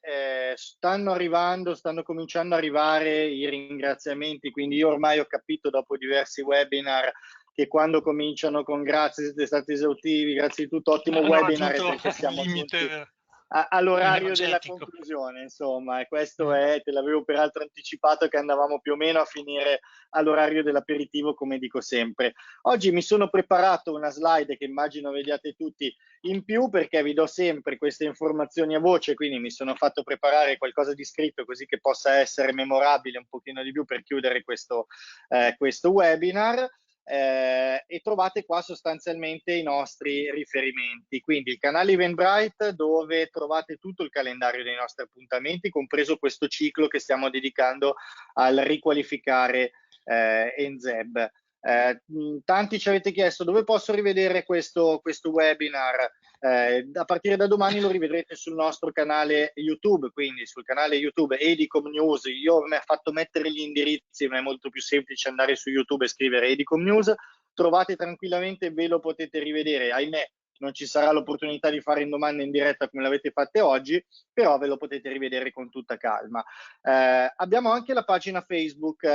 Stanno cominciando ad arrivare i ringraziamenti, quindi io ormai ho capito dopo diversi webinar che quando cominciano con grazie, siete stati esaustivi, grazie di tutto, ottimo Hanno webinar, raggiunto perché il siamo giunti limite all'orario della energetico. conclusione, insomma, e questo è, te l'avevo peraltro anticipato che andavamo più o meno a finire all'orario dell'aperitivo, come dico sempre. Oggi mi sono preparato una slide che immagino vediate tutti in più, perché vi do sempre queste informazioni a voce, quindi mi sono fatto preparare qualcosa di scritto così che possa essere memorabile un pochino di più per chiudere questo webinar. E trovate qua sostanzialmente i nostri riferimenti, quindi il canale Eventbrite, dove trovate tutto il calendario dei nostri appuntamenti, compreso questo ciclo che stiamo dedicando al riqualificare Enzeb. Tanti ci avete chiesto dove posso rivedere questo webinar. A partire da domani lo rivedrete sul nostro canale YouTube, quindi sul canale YouTube Edicom News. Io mi ho fatto mettere gli indirizzi, ma è molto più semplice andare su YouTube e scrivere Edicom News. Trovate tranquillamente, ve lo potete rivedere. Ahimè, non ci sarà l'opportunità di fare in domanda in diretta come l'avete fatte oggi, però ve lo potete rivedere con tutta calma. Abbiamo anche la pagina Facebook,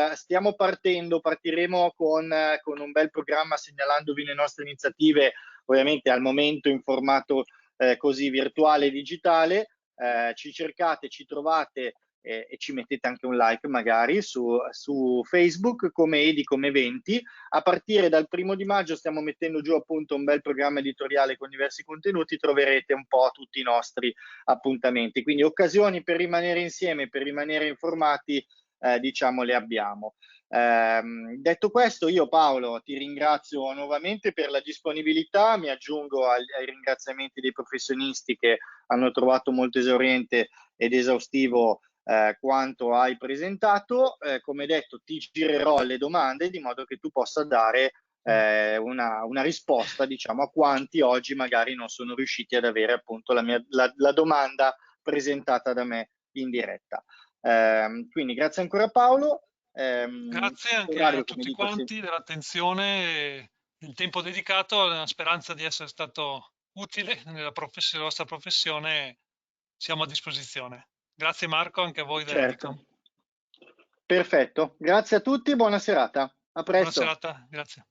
partiremo con un bel programma segnalandovi le nostre iniziative, ovviamente al momento in formato così virtuale e digitale. Ci cercate, ci trovate e ci mettete anche un like magari su Facebook come Edicom Eventi. A partire dal 1° maggio stiamo mettendo giù appunto un bel programma editoriale con diversi contenuti, troverete un po' tutti i nostri appuntamenti, quindi occasioni per rimanere insieme, per rimanere informati, diciamo le abbiamo. Detto questo, io Paolo ti ringrazio nuovamente per la disponibilità, mi aggiungo ai ringraziamenti dei professionisti che hanno trovato molto esauriente ed esaustivo quanto hai presentato. Come detto, ti girerò le domande di modo che tu possa dare una risposta, diciamo, a quanti oggi magari non sono riusciti ad avere appunto la domanda presentata da me in diretta. Quindi grazie ancora Paolo. Grazie anche a Orario, come tutti dico sempre. quanti dell'attenzione e del tempo dedicato, nella speranza di essere stato utile nella vostra professione, siamo a disposizione. Grazie Marco, anche a voi da Edicom. Certo. Perfetto, grazie a tutti, buona serata. A Buona presto. serata, grazie.